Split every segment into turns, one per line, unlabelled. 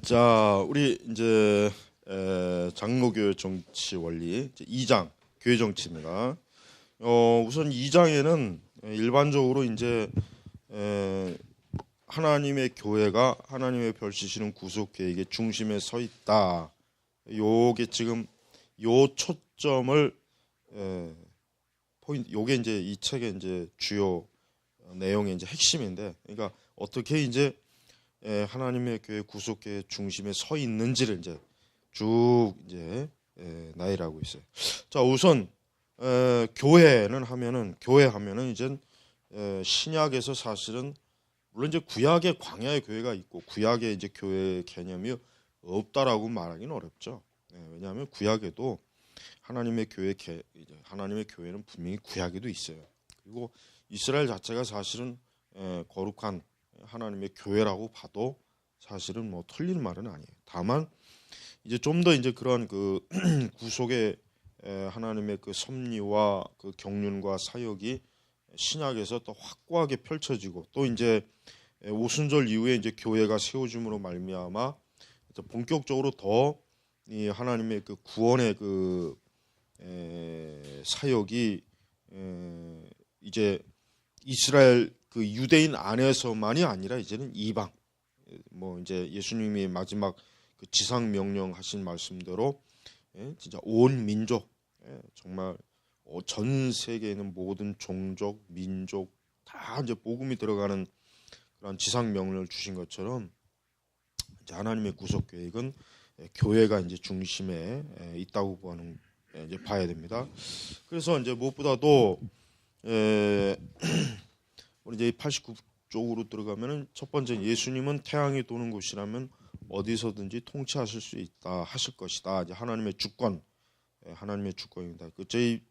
자, 우리 이제 장로교회 정치 원리 이제 2장 교회 정치입니다. 우선 2장에는 일반적으로 이제 하나님의 교회가 하나님의 별지시는 구속 계획의 중심에 서 있다. 요게 지금 요 초점을 포인트. 요게 이제 이 책의 이제 주요 내용의 이제 핵심인데, 그러니까 어떻게 이제 하나님의 교회 구속계의 중심에 서 있는지를 이제 쭉 이제 나열하고 있어요. 자, 우선 교회 하면은 이제 신약에서 사실은 물론 이제 구약의 광야의 교회가 있고 구약의 이제 교회 개념이 없다라고 말하기는 어렵죠. 왜냐하면 구약에도 하나님의 교회는 분명히 구약에도 있어요. 그리고 이스라엘 자체가 사실은 거룩한 하나님의 교회라고 봐도 사실은 뭐 틀린 말은 아니에요. 다만 이제 좀 더 이제 그런 그 구속의 하나님의 그 섭리와 그 경륜과 사역이 신약에서 또 확고하게 펼쳐지고, 또 이제 오순절 이후에 이제 교회가 세워짐으로 말미암아 본격적으로 더 이 하나님의 그 구원의 그 사역이 이제 이스라엘 그 유대인 안에서만이 아니라 이제는 이방, 뭐 이제 예수님이 마지막 그 지상 명령하신 말씀대로 진짜 온 민족, 정말 전 세계에 있는 모든 종족, 민족 다 이제 복음이 들어가는 그런 지상 명령을 주신 것처럼 이제 하나님의 구속 계획은 교회가 이제 중심에 있다고 보는 이제 봐야 됩니다. 그래서 이제 무엇보다도 우리 이제 89쪽으로 들어가면은 첫 번째, 예수님은 태양이 도는 곳이라면 어디서든지 통치하실 수 있다 하실 것이다. 이제 하나님의 주권, 하나님의 주권입니다. 그 저희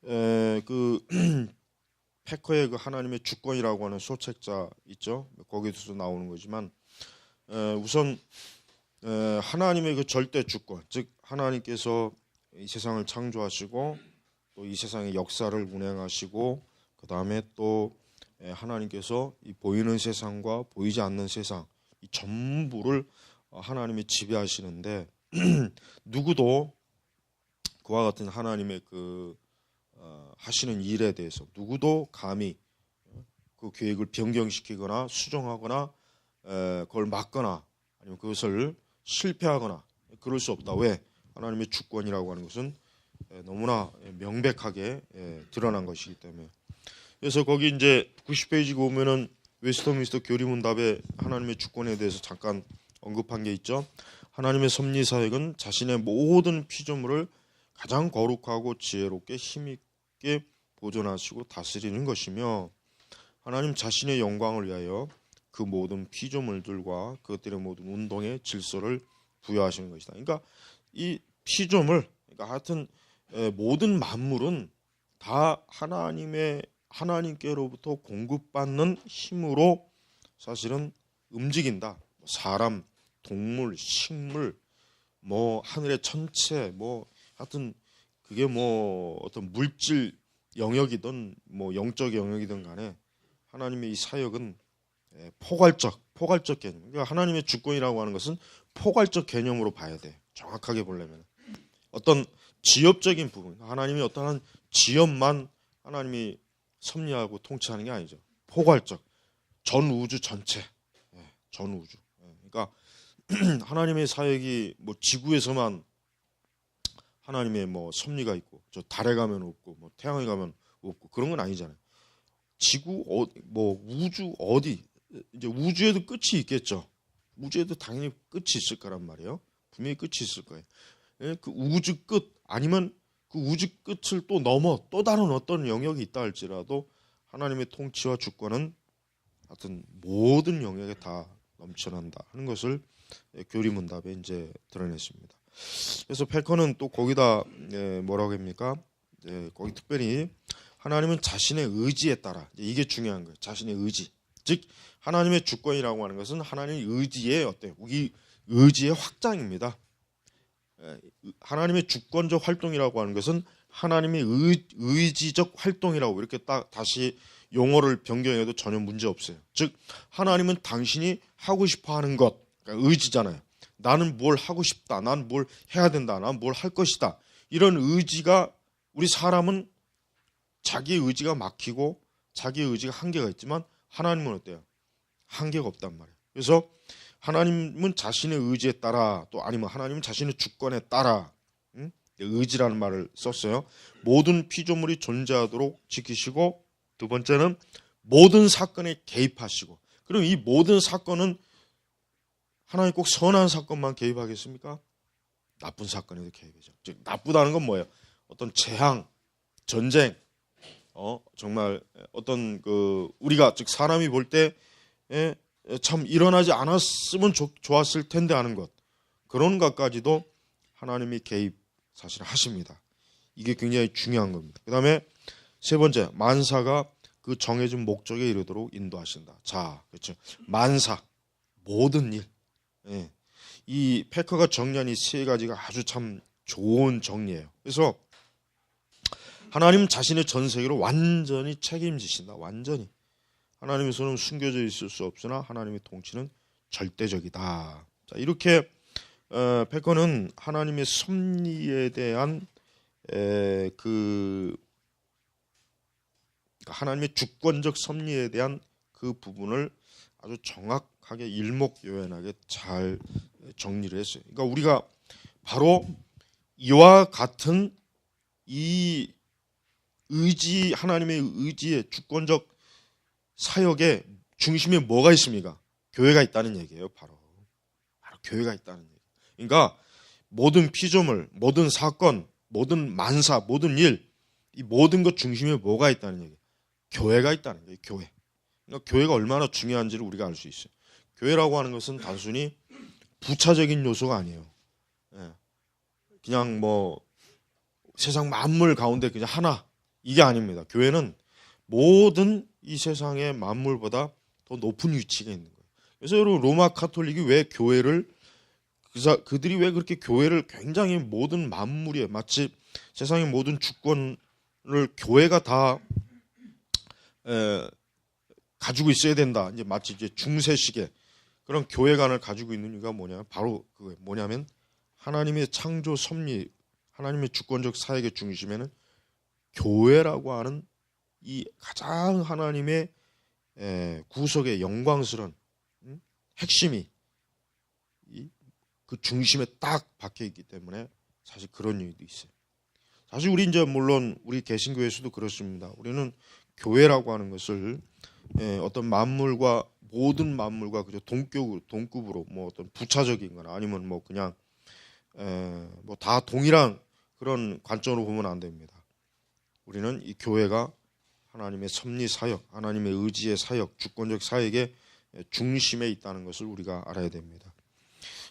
그 패커의 그 하나님의 주권이라고 하는 소책자 있죠. 거기서도 나오는 거지만 우선 하나님의 그 절대 주권, 즉 하나님께서 이 세상을 창조하시고 또 이 세상의 역사를 운행하시고, 그 다음에 또 하나님께서 이 보이는 세상과 보이지 않는 세상 이 전부를 하나님이 지배하시는데 누구도 그와 같은 하나님의 그 하시는 일에 대해서 누구도 감히 그 계획을 변경시키거나 수정하거나 그걸 막거나 아니면 그것을 실패하거나 그럴 수 없다. 왜? 하나님의 주권이라고 하는 것은 너무나 명백하게 드러난 것이기 때문에. 그래서 거기 이제 90페이지 보면은 웨스터민스터 교리문답에 하나님의 주권에 대해서 잠깐 언급한 게 있죠. 하나님의 섭리 사역은 자신의 모든 피조물을 가장 거룩하고 지혜롭게 힘있게 보존하시고 다스리는 것이며, 하나님 자신의 영광을 위하여 그 모든 피조물들과 그것들의 모든 운동에 질서를 부여하시는 것이다. 그러니까 이 피조물, 그러니까 하여튼 모든 만물은 다 하나님께로부터 공급받는 힘으로 사실은 움직인다. 사람, 동물, 식물, 뭐 하늘의 천체, 뭐 하여튼 그게 뭐 어떤 물질 영역이든 뭐 영적 영역이든 간에 하나님의 이 사역은 포괄적 개념. 그러니까 하나님의 주권이라고 하는 것은 포괄적 개념으로 봐야 돼. 정확하게 보려면 어떤 지엽적인 부분, 하나님이 어떤 한 지엽만 하나님이 섭리하고 통치하는 게 아니죠. 포괄적, 전 우주 전체, 전 우주. 그러니까 하나님의 사역이 뭐 지구에서만 하나님의 뭐 섭리가 있고 저 달에 가면 없고 뭐 태양에 가면 없고 그런 건 아니잖아요. 지구 뭐 우주 어디, 이제 우주에도 끝이 있겠죠. 우주에도 당연히 끝이 있을 거란 말이에요. 분명히 끝이 있을 거예요. 그 우주 끝 아니면 그 우주 끝을 또 넘어 또 다른 어떤 영역이 있다 할지라도 하나님의 통치와 주권은 하여튼 모든 영역에 다 넘쳐난다 하는 것을 교리문답에 이제 드러냈습니다. 그래서 패커는 또 거기다 뭐라고 합니까? 거기 특별히 하나님은 자신의 의지에 따라, 이게 중요한 거예요. 자신의 의지, 즉 하나님의 주권이라고 하는 것은 하나님의 의지의 우리 의지의 확장입니다. 하나님의 주권적 활동이라고 하는 것은 하나님의 의지적 활동이라고 이렇게 딱 다시 용어를 변경해도 전혀 문제 없어요. 즉 하나님은 당신이 하고 싶어하는 것, 그러니까 의지잖아요. 나는 뭘 하고 싶다, 난 뭘 해야 된다, 난 뭘 할 것이다, 이런 의지가, 우리 사람은 자기의 의지가 막히고 자기의 의지가 한계가 있지만 하나님은 어때요? 한계가 없단 말이에요. 그래서 하나님은 자신의 의지에 따라, 또 아니면 하나님은 자신의 주권에 따라, 의지라는 말을 썼어요. 모든 피조물이 존재하도록 지키시고, 두 번째는 모든 사건에 개입하시고. 그럼 이 모든 사건은 하나님 꼭 선한 사건만 개입하겠습니까? 나쁜 사건에도 개입하죠. 즉 나쁘다는 건 뭐예요? 어떤 재앙, 전쟁, 정말 어떤 우리가 즉 사람이 볼 때 참 일어나지 않았으면 좋았을 텐데 하는 것, 그런 것까지도 하나님이 개입 사실 하십니다. 이게 굉장히 중요한 겁니다. 그 다음에 세 번째, 만사가 그 정해진 목적에 이르도록 인도하신다. 자, 그렇죠. 만사, 모든 일. 예. 이 패커가 정리한 이 세 가지가 아주 참 좋은 정리예요. 그래서 하나님 자신의 전 세계로 완전히 책임지신다. 완전히. 하나님의 손은 숨겨져 있을 수 없으나 하나님의 통치는 절대적이다. 자, 이렇게 패커는 하나님의 섭리에 대한 하나님의 주권적 섭리에 대한 그 부분을 아주 정확하게 일목요연하게 잘 정리를 했어요. 그러니까 우리가 바로 이와 같은 이 의지, 하나님의 의지의 주권적 사역의 중심에 뭐가 있습니까? 교회가 있다는 얘기예요. 바로 교회가 있다는 얘기. 그러니까 모든 피조물, 모든 사건, 모든 만사, 모든 일, 이 모든 것 중심에 뭐가 있다는 얘기. 교회가 있다는 거예요. 교회. 그러니까 교회가 얼마나 중요한지를 우리가 알 수 있어요. 교회라고 하는 것은 단순히 부차적인 요소가 아니에요. 그냥 뭐 세상 만물 가운데 그냥 하나, 이게 아닙니다. 교회는 모든 이 세상의 만물보다 더 높은 위치에 있는 거예요. 그래서 여러분, 로마 카톨릭이 왜 교회를, 그들이 왜 그렇게 교회를 굉장히 모든 만물에, 마치 세상의 모든 주권을 교회가 다 가지고 있어야 된다, 이제 마치 이제 중세식의 그런 교회관을 가지고 있는 이유가 뭐냐? 바로 그거예요. 뭐냐면 하나님의 창조 섭리, 하나님의 주권적 사역의 중심에는 교회라고 하는 이 가장 하나님의 구속의 영광스러운 핵심이 그 중심에 딱 박혀 있기 때문에 사실 그런 이유도 있어요. 사실 우리 이제 물론 우리 개신교에서도 그렇습니다. 우리는 교회라고 하는 것을 어떤 만물과, 모든 만물과 그저 동급으로 뭐 어떤 부차적인 거나 아니면 뭐 그냥 뭐 다 동일한 그런 관점으로 보면 안 됩니다. 우리는 이 교회가 하나님의 섭리 사역, 하나님의 의지의 사역, 주권적 사역의 중심에 있다는 것을 우리가 알아야 됩니다.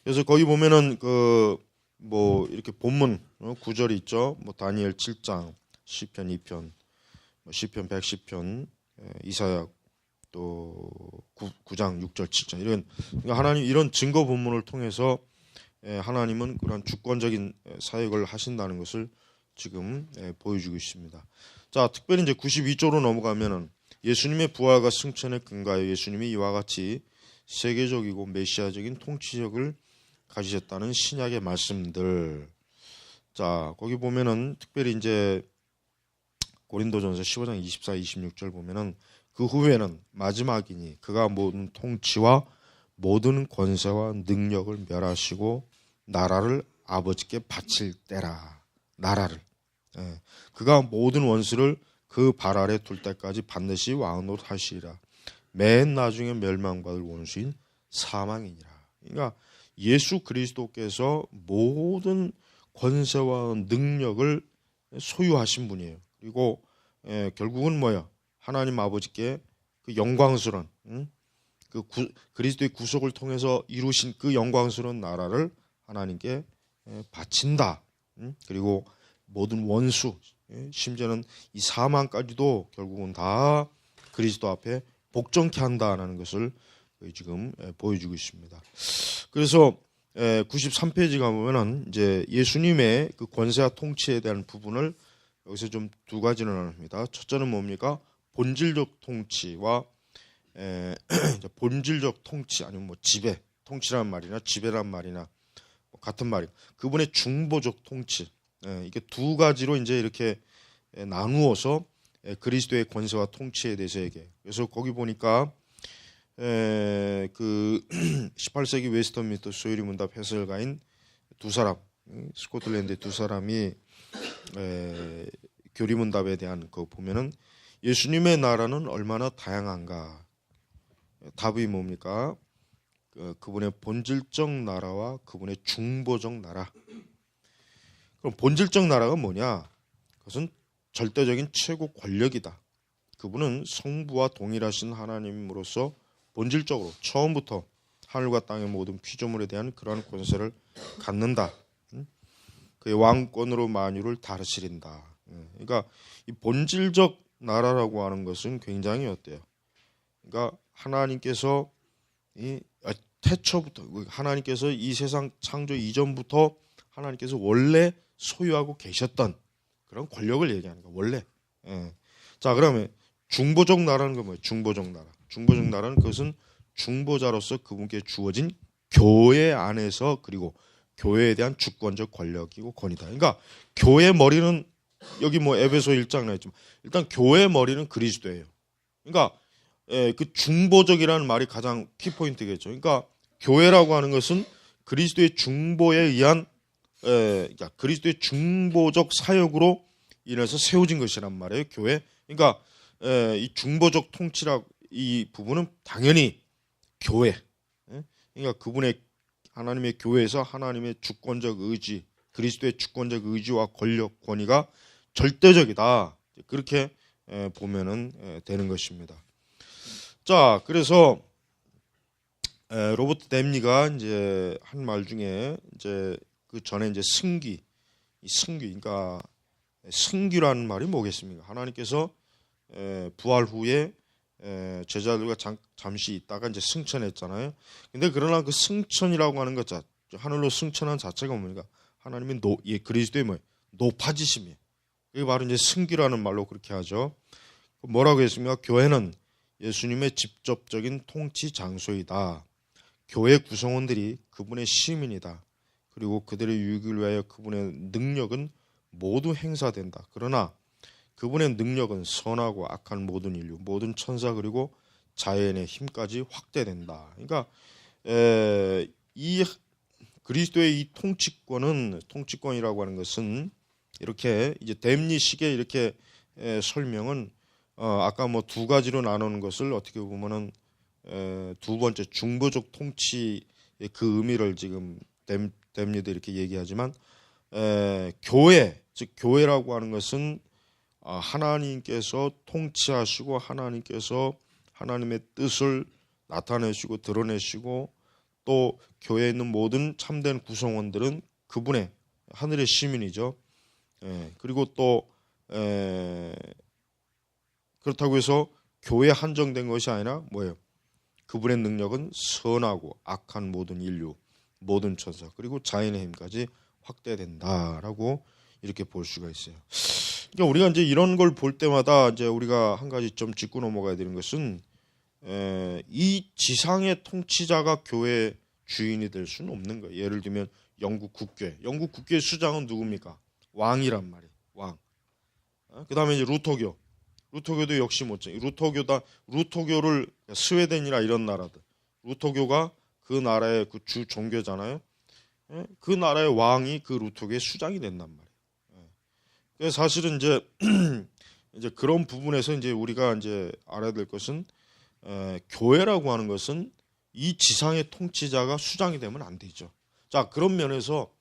그래서 거기 보면은 뭐 이렇게 본문 구절이 있죠. 뭐 다니엘 7장, 시편 2편, 시편 110편, 이사야 또 9장 6절 7절, 이런, 그러니까 하나님 이런 증거 본문을 통해서 하나님은 그런 주권적인 사역을 하신다는 것을 지금 보여주고 있습니다. 자, 특별히 이제 92조로 넘어가면은 예수님의 부활과 승천에 근거하여 예수님이 이와 같이 세계적이고 메시아적인 통치력을 가지셨다는 신약의 말씀들. 자, 거기 보면은 특별히 이제 고린도전서 15장 24, 26절 보면은 그 후에는 마지막이니 그가 모든 통치와 모든 권세와 능력을 멸하시고 나라를 아버지께 바칠 때라. 나라를. 그가 모든 원수를 그 발 아래 둘 때까지 반드시 왕으로 하시리라. 맨 나중에 멸망받을 원수인 사망이니라. 그러니까 예수 그리스도께서 모든 권세와 능력을 소유하신 분이에요. 그리고 결국은 뭐야? 하나님 아버지께 그 영광스러운 그리스도의 구속을 통해서 이루신 그 영광스러운 나라를 하나님께 바친다. 그리고 모든 원수, 심지어는 이 사망까지도 결국은 다 그리스도 앞에 복종케 한다는 것을 지금 보여주고 있습니다. 그래서 93페이지 가보면은 이제 예수님의 그 권세와 통치에 대한 부분을 여기서 좀 두 가지로 나눕니다. 첫째는 뭡니까? 본질적 통치와 본질적 통치, 아니면 뭐 지배, 통치란 말이나 지배란 말이나 같은 말이에요. 그분의 중보적 통치. 이게 두 가지로 이제 이렇게 나누어서 그리스도의 권세와 통치에 대해서 얘기해요. 그래서 거기 보니까 그 18세기 웨스터민스터 소유리 문답 해설가인 두 사람, 스코틀랜드의 두 사람이 교리문답에 대한 거 보면은 예수님의 나라는 얼마나 다양한가. 답이 뭡니까? 그분의 본질적 나라와 그분의 중보적 나라. 그럼 본질적 나라가 뭐냐? 그것은 절대적인 최고 권력이다. 그분은 성부와 동일하신 하나님으로서 본질적으로 처음부터 하늘과 땅의 모든 피조물에 대한 그러한 권세를 갖는다. 그의 왕권으로 만유를 다스린다. 그러니까 이 본질적 나라라고 하는 것은 굉장히 어때요? 그러니까 하나님께서 이 태초부터 하나님께서 이 세상 창조 이전부터 하나님께서 원래 소유하고 계셨던 그런 권력을 얘기하는 거예요. 원래. 자, 그러면 중보적 나라는 건 뭐예요? 중보적 나라. 중보적 나라는 그것은 중보자로서 그분께 주어진 교회 안에서 그리고 교회에 대한 주권적 권력이고 권위다. 그러니까 교회 머리는 여기 뭐 에베소 1장 나왔지만 일단 교회 머리는 그리스도예요. 그러니까 그 중보적이라는 말이 가장 키포인트겠죠. 그러니까 교회라고 하는 것은 그리스도의 중보에 의한 그러니까 그리스도의 중보적 사역으로 인해서 세워진 것이란 말이에요. 교회. 그러니까 이 중보적 통치라 이 부분은 당연히 교회. 그러니까 그분의 하나님의 교회에서 하나님의 주권적 의지, 그리스도의 주권적 의지와 권력, 권위가 절대적이다. 그렇게 보면은 되는 것입니다. 자, 그래서 로버트 댐니가 이제 한 말 중에 이제 그 전에 이제 승귀, 그러니까 승귀라는 말이 뭐겠습니까? 하나님께서 부활 후에 제자들과 잠시 있다가 이제 승천했잖아요. 근데 그러나 그 승천이라고 하는 것 자체, 하늘로 승천한 자체가 뭡니까? 하나님의 그리스도의 높아지심이에요. 이게 바로 이제 승귀라는 말로 그렇게 하죠. 뭐라고 했습니까? 교회는 예수님의 직접적인 통치 장소이다. 교회 구성원들이 그분의 시민이다. 그리고 그들의 유익을 위하여 그분의 능력은 모두 행사된다. 그러나 그분의 능력은 선하고 악한 모든 인류, 모든 천사 그리고 자연의 힘까지 확대된다. 그러니까 이 그리스도의 이 통치권이라고 하는 것은 이렇게 이제 댐니식의 이렇게 설명은 아까 뭐 두 가지로 나누는 것을 어떻게 보면은 두 번째 중보적 통치의 그 의미를 지금 댐니도 이렇게 얘기하지만 교회, 즉 교회라고 하는 것은 하나님께서 통치하시고 하나님께서 하나님의 뜻을 나타내시고 드러내시고 또 교회에 있는 모든 참된 구성원들은 그분의 하늘의 시민이죠. 그리고 또 그렇다고 해서 교회에 한정된 것이 아니라 뭐예요? 그분의 능력은 선하고 악한 모든 인류, 모든 천사 그리고 자연의 힘까지 확대된다라고 이렇게 볼 수가 있어요. 그러니까 우리가 이제 이런 걸 볼 때마다 이제 우리가 한 가지 좀 짚고 넘어가야 되는 것은 이 지상의 통치자가 교회 주인이 될 수는 없는 거예요. 예를 들면 영국 국교의 수장은 누굽니까? 왕이란 말이에요. 왕. 그다음에 이제 루터교도 역시 못지. 루터교를 스웨덴이나 이런 나라들. 루터교가 그 나라의 그 주 종교잖아요. 그 나라의 왕이 그 루터교의 수장이 된단 말이에요. 그래서 사실은 이제 그런 부분에서 이제 우리가 이제 알아야 될 것은 교회라고 하는 것은 이 지상의 통치자가 수장이 되면 안 되죠. 자, 그런 면에서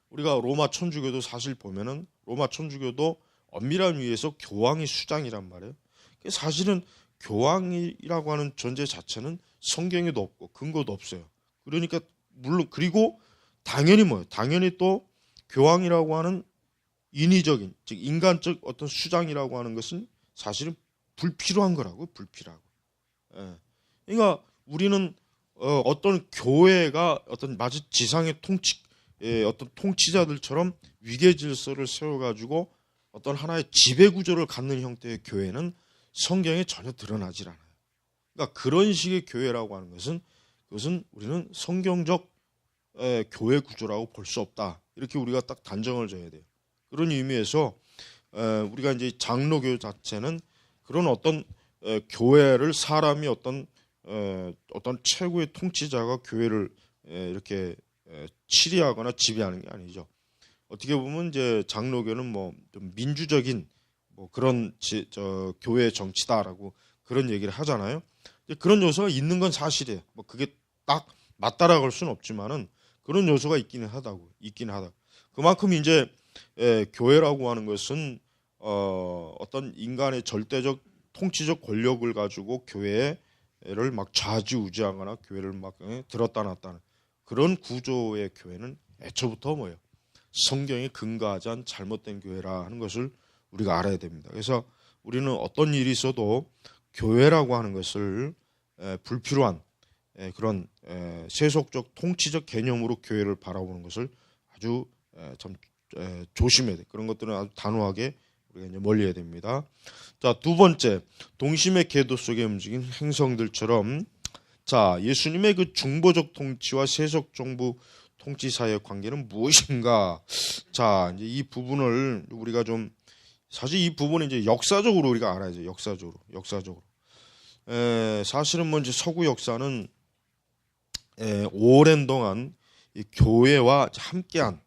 우리가 로마 천주교도 사실 보면은 로마 천주교도 엄밀한 의미에서 교황이 수장이란 말이에요. 사실은 교황이라고 하는 존재 자체는 성경에도 없고 근거도 없어요. 그러니까 물론 그리고 당연히 뭐예요? 당연히 또 교황이라고 하는 인위적인 즉 인간적 어떤 수장이라고 하는 것은 사실은 불필요한 거라고 불필요하고. 그러니까 우리는 어떤 교회가 어떤 마치 지상의 어떤 통치자들처럼 위계 질서를 세워가지고 어떤 하나의 지배 구조를 갖는 형태의 교회는 성경에 전혀 드러나질 않아요. 그러니까 그런 식의 교회라고 하는 것은 그것은 우리는 성경적 교회 구조라고 볼 수 없다. 이렇게 우리가 딱 단정을 져야 돼요. 그런 의미에서 우리가 이제 장로교 자체는 그런 어떤 교회를 사람이 어떤 최고의 통치자가 교회를 이렇게 치리하거나 지배하는 게 아니죠. 어떻게 보면 이제 장로교는 뭐 좀 민주적인 뭐 그런 교회 정치다라고 그런 얘기를 하잖아요. 그런 요소가 있는 건 사실이에요. 뭐 그게 딱 맞다라고 할 수는 없지만은 그런 요소가 있기는 하다. 그만큼 이제 교회라고 하는 것은 어떤 인간의 절대적 통치적 권력을 가지고 교회를 막 좌지우지하거나 교회를 막 들었다 놨다 그런 구조의 교회는 애초부터 뭐예요? 성경에 근거하지 않은 잘못된 교회라 하는 것을 우리가 알아야 됩니다. 그래서 우리는 어떤 일이 있어도 교회라고 하는 것을 불필요한 그런 세속적 통치적 개념으로 교회를 바라보는 것을 아주 참 조심해야 돼. 그런 것들은 아주 단호하게 우리가 이제 멀리해야 됩니다. 자, 두 번째, 동심의 궤도 속에 움직인 행성들처럼 자, 예수님의 그 중보적 통치와 세속 정부 통치 사이의 관계는 무엇인가? 자, 이제 이 부분을 우리가 좀 사실 이 부분은 이제 역사적으로 우리가 알아야죠. 역사적으로. 사실은 뭐 이제 서구 역사는 오랜 동안 이 교회와 함께한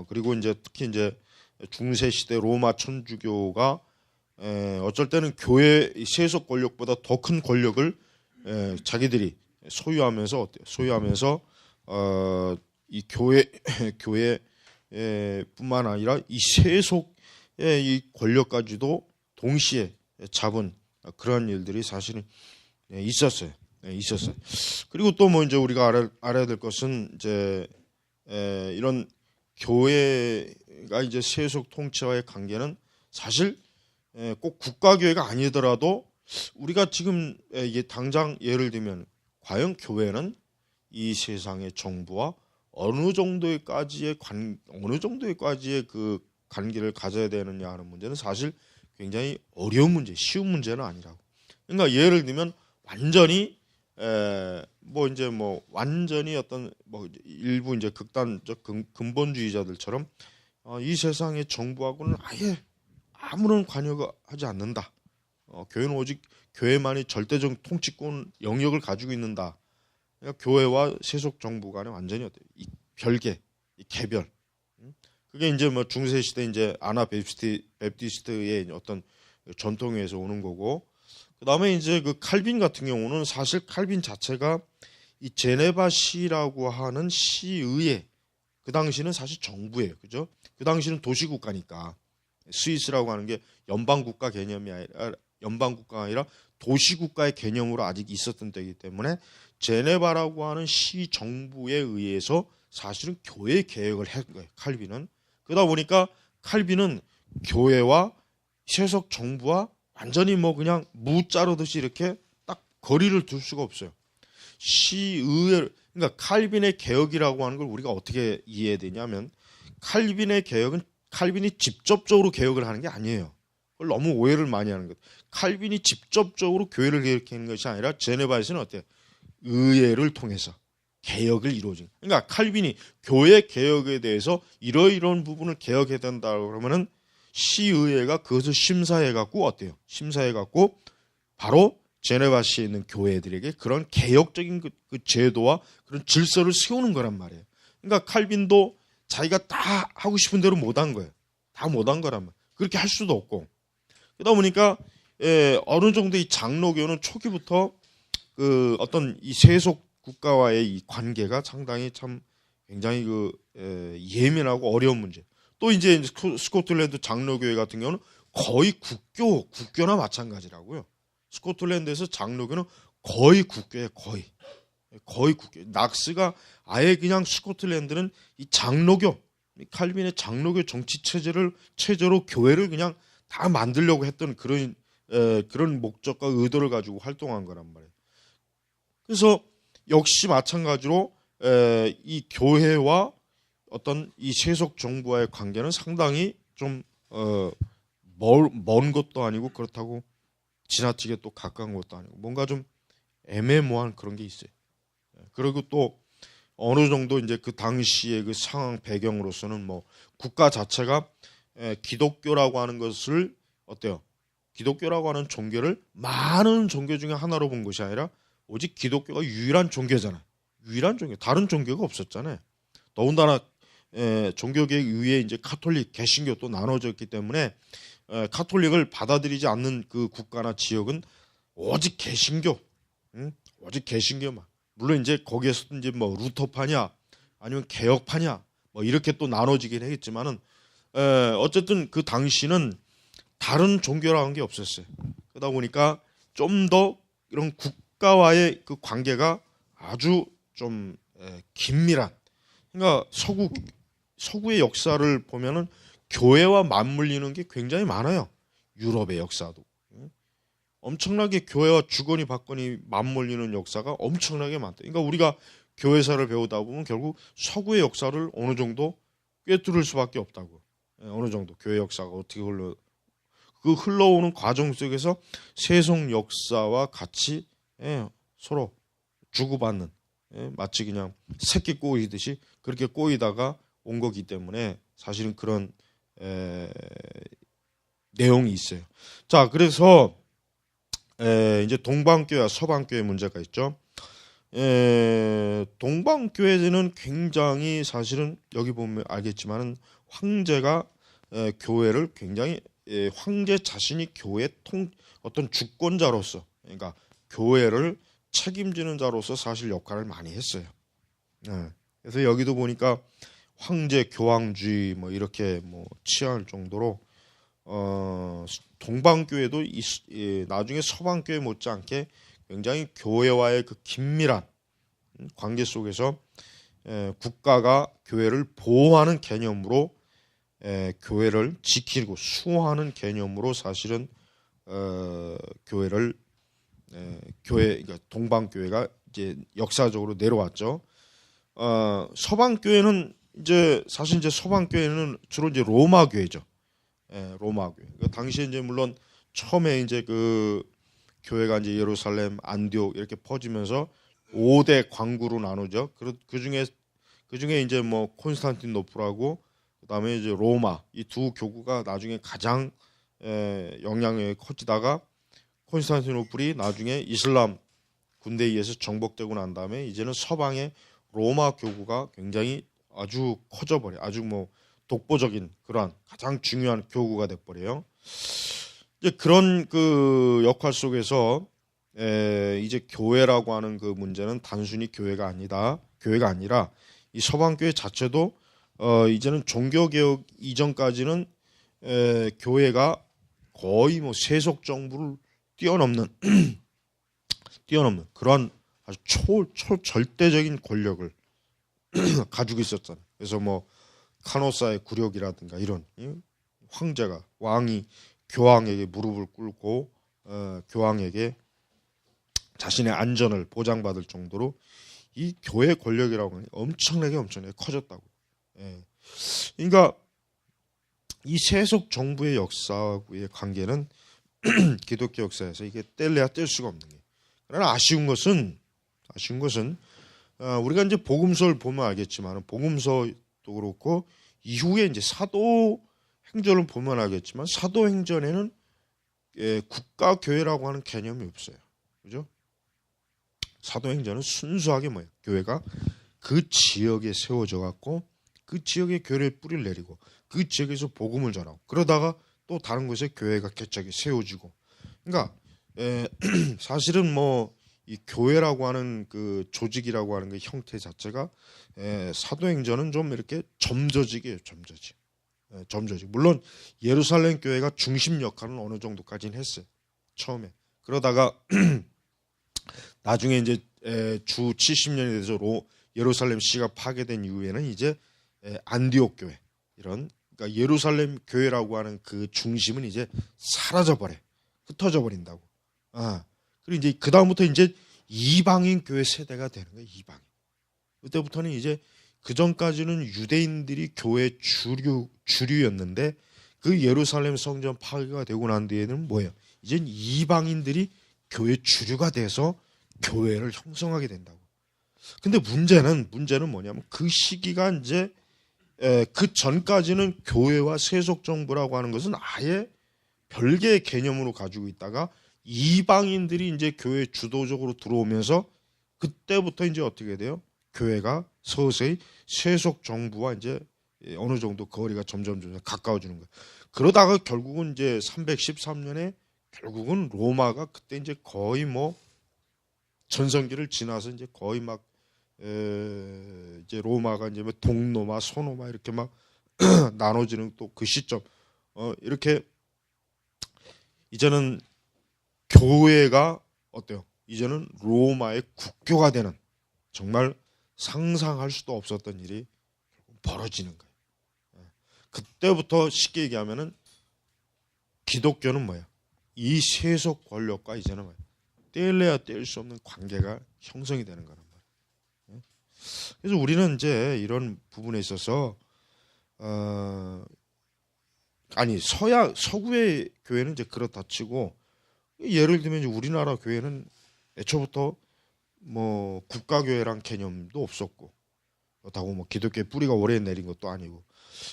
그리고 이제 특히 이제 중세 시대 로마 천주교가 어쩔 때는 교회 세속 권력보다 더 큰 권력을 자기들이 소유하면서 이 교회뿐만 아니라 이 세속의 이 권력까지도 동시에 잡은 그런 일들이 사실은 있었어요. 그리고 또 뭐 이제 우리가 알아야 될 것은 이제 이런 교회가 이제 세속 통치와의 관계는 사실 꼭 국가교회가 아니더라도 우리가 지금 이게 당장 예를 들면 과연 교회는 이 세상의 정부와 어느 정도의까지의 그 관계를 가져야 되느냐 하는 문제는 사실 굉장히 어려운 문제, 쉬운 문제는 아니라고. 그러니까 예를 들면 완전히 완전히 어떤 뭐 일부 이제 극단적 근본주의자들처럼 이 세상의 정부하고는 아예 아무런 관여하지 않는다. 교회는 오직 교회만이 절대적 통치권 영역을 가지고 있는다. 그러니까 교회와 세속 정부 간에 완전히 이 별개, 이 개별. 그게 이제 뭐 중세 시대 이제 아나베프티스트의 어떤 전통에서 오는 거고, 그 다음에 이제 그 칼빈 같은 경우는 사실 칼빈 자체가 이 제네바 시라고 하는 시의회, 그 당시는 사실 정부예요, 그죠? 그 당시는 도시국가니까 스위스라고 하는 게 연방국가 개념이 아니라 연방국가가 아니라 도시국가의 개념으로 아직 있었던 때이기 때문에 제네바라고 하는 시 정부에 의해서 사실은 교회 개혁을 한 거예요, 칼빈은. 그러다 보니까 칼빈은 교회와 세속 정부와 완전히 뭐 그냥 무 자르듯이 이렇게 딱 거리를 둘 수가 없어요. 시의회, 그러니까 칼빈의 개혁이라고 하는 걸 우리가 어떻게 이해해야 되냐면 칼빈의 개혁은 칼빈이 직접적으로 개혁을 하는 게 아니에요. 그걸 너무 오해를 많이 하는 것. 칼빈이 직접적으로 교회를 개혁하는 것이 아니라 제네바에서는 어때요? 의회를 통해서 개혁을 이루어진. 그러니까 칼빈이 교회 개혁에 대해서 이러이러한 부분을 개혁해야 된다 그러면은 시의회가 그것을 심사해 갖고 어때요? 심사해 갖고 바로 제네바시에 있는 교회들에게 그런 개혁적인 그 제도와 그런 질서를 세우는 거란 말이에요. 그러니까 칼빈도 자기가 다 하고 싶은 대로 못한 거예요. 다 못한 거란 말이에요. 그렇게 할 수도 없고. 그러다 보니까 어느 정도 이 장로교는 초기부터 그 어떤 이 세속 국가와의 이 관계가 상당히 참 굉장히 그 예민하고 어려운 문제. 또 이제 스코틀랜드 장로교회 같은 경우는 거의 국교나 마찬가지라고요. 스코틀랜드에서 장로교는 거의 국교에 거의 국교. 낙스가 아예 그냥 스코틀랜드는 이 장로교, 칼빈의 장로교 정치 체제로 교회를 그냥 다 만들려고 했던 그런 목적과 의도를 가지고 활동한 거란 말이에요. 그래서 역시 마찬가지로 이 교회와 어떤 이 세속 정부와의 관계는 상당히 좀 먼 것도 아니고 그렇다고 지나치게 또 가까운 것도 아니고 뭔가 좀 애매모호한 그런 게 있어요. 그리고 또 어느 정도 이제 그 당시의 그 상황 배경으로서는 뭐 국가 자체가 기독교라고 하는 것을 어때요? 기독교라고 하는 종교를 많은 종교 중에 하나로 본 것이 아니라 오직 기독교가 유일한 종교잖아요. 유일한 종교, 다른 종교가 없었잖아요. 더군다나 종교계에 의해 이제 카톨릭, 개신교 또 나눠졌기 때문에 카톨릭을 받아들이지 않는 그 국가나 지역은 오직 개신교, 오직 개신교만. 물론 이제 거기에서도 이제 뭐 루터파냐 아니면 개혁파냐 뭐 이렇게 또 나눠지긴 했지만은 어쨌든 그 당시는 다른 종교라는 게 없었어요. 그러다 보니까 좀 더 이런 국가와의 그 관계가 아주 좀 긴밀한. 그러니까 서구의 역사를 보면은 교회와 맞물리는 게 굉장히 많아요. 유럽의 역사도 엄청나게 교회와 주거니 받거니 맞물리는 역사가 엄청나게 많다. 그러니까 우리가 교회사를 배우다 보면 결국 서구의 역사를 어느 정도 꿰뚫을 수밖에 없다고. 어느 정도 교회 역사가 어떻게 흘러오는 과정 속에서 세속 역사와 같이 서로 주고받는 마치 그냥 새끼 꼬이듯이 그렇게 꼬이다가 온 거기 때문에 사실은 그런 내용이 있어요. 자, 그래서 이제 동방교회와 서방교회 문제가 있죠. 동방교회는 굉장히 사실은 여기 보면 알겠지만은 황제가 교회를 굉장히 황제 자신이 교회 어떤 주권자로서 그러니까 교회를 책임지는 자로서 사실 역할을 많이 했어요. 그래서 여기도 보니까 황제 교황주의 뭐 이렇게 뭐 취할 정도로 동방교회도 나중에 서방교회 못지않게 굉장히 교회와의 그 긴밀한 관계 속에서 국가가 교회를 보호하는 개념으로 교회를 지키고 수호하는 개념으로 사실은 그러니까 동방교회가 이제 역사적으로 내려왔죠. 서방교회는 이제 사실 이제 서방교회는 주로 이제 로마교회죠. 로마교회. 그 당시에 이제 물론 처음에 이제 그 교회가 이제 예루살렘, 안디옥 이렇게 퍼지면서 5대 광구로 나누죠. 그 중에 이제 뭐 콘스탄티노플하고 그다음에 이제 로마 이 두 교구가 나중에 가장 영향력이 커지다가 콘스탄티노플이 나중에 이슬람 군대에 의해서 정복되고 난 다음에 이제는 서방의 로마 교구가 굉장히 아주 커져버려. 아주 뭐 독보적인 그러한 가장 중요한 교구가 돼버려요. 이제 그런 그 역할 속에서 이제 교회라고 하는 그 문제는 단순히 교회가 아니라 이 서방교회 자체도 이제는 종교개혁 이전까지는 교회가 거의 뭐 세속 정부를 뛰어넘는 그런 아주 절대적인 권력을 가지고 있었잖아요. 그래서 뭐 카노사의 굴욕이라든가 이런 왕이 교황에게 무릎을 꿇고 교황에게 자신의 안전을 보장받을 정도로 이 교회 권력이라고 하는 게 엄청나게 커졌다고. 그러니까 이 세속 정부의 역사와의 관계는 기독교 역사에서 이게 뗄래야 뗄 수가 없는 게. 그러나 아쉬운 것은 우리가 이제 복음서를 보면 알겠지만 복음서도 그렇고 이후에 이제 사도행전을 보면 알겠지만 사도행전에는 국가 교회라고 하는 개념이 없어요. 그죠? 사도행전은 순수하게 뭐예요? 교회가 그 지역에 세워져 갖고 그 지역에 교회의 뿌리를 내리고 그 지역에서 복음을 전하고 그러다가 또 다른 곳에 교회가 개척이 세워지고. 그러니까 사실은 뭐 이 교회라고 하는 그 조직이라고 하는 그 형태 자체가 사도행전은 좀 이렇게 점저직이에요. 점저직. 물론 예루살렘 교회가 중심 역할은 어느 정도까지는 했어요. 처음에. 그러다가 나중에 이제 주 70년이 돼서 예루살렘 시가 파괴된 이후에는 이제 안디옥 교회 이런 그러니까 예루살렘 교회라고 하는 그 중심은 이제 흩어져 버린다고. 그리고 이제 그 다음부터 이제 이방인 교회 세대가 되는 거예요. 이방인. 그때부터는 이제 그 전까지는 유대인들이 교회 주류였는데 그 예루살렘 성전 파괴가 되고 난 뒤에는 뭐예요? 이젠 이방인들이 교회 주류가 돼서 교회를 형성하게 된다고. 근데 문제는 뭐냐면 그 시기가 이제 그 전까지는 교회와 세속 정부라고 하는 것은 아예 별개의 개념으로 가지고 있다가 이방인들이 이제 교회 주도적으로 들어오면서 그때부터 이제 어떻게 돼요? 교회가 서서히 세속 정부와 이제 어느 정도 거리가 점점 가까워지는 거예요. 그러다가 결국은 이제 313년에 결국은 로마가 그때 이제 거의 뭐 전성기를 지나서 이제 거의 막 이제 로마가 이제 뭐 동로마, 소로마 이렇게 막 나눠지는 또 그 시점 이렇게 이제는 교회가 어때요? 이제는 로마의 국교가 되는 정말 상상할 수도 없었던 일이 벌어지는 거예요. 그때부터 쉽게 얘기하면은 기독교는 뭐야? 이 세속 권력과 이제는 뭐야? 뗄래야 뗄 수 없는 관계가 형성이 되는 거란 말이에요. 그래서 우리는 이제 이런 부분에 있어서 서구의 교회는 이제 그렇다 치고 예를 들면 이제 우리나라 교회는 애초부터 뭐 국가교회란 개념도 없었고 그렇다고 뭐 기독교의 뿌리가 오래 내린 것도 아니고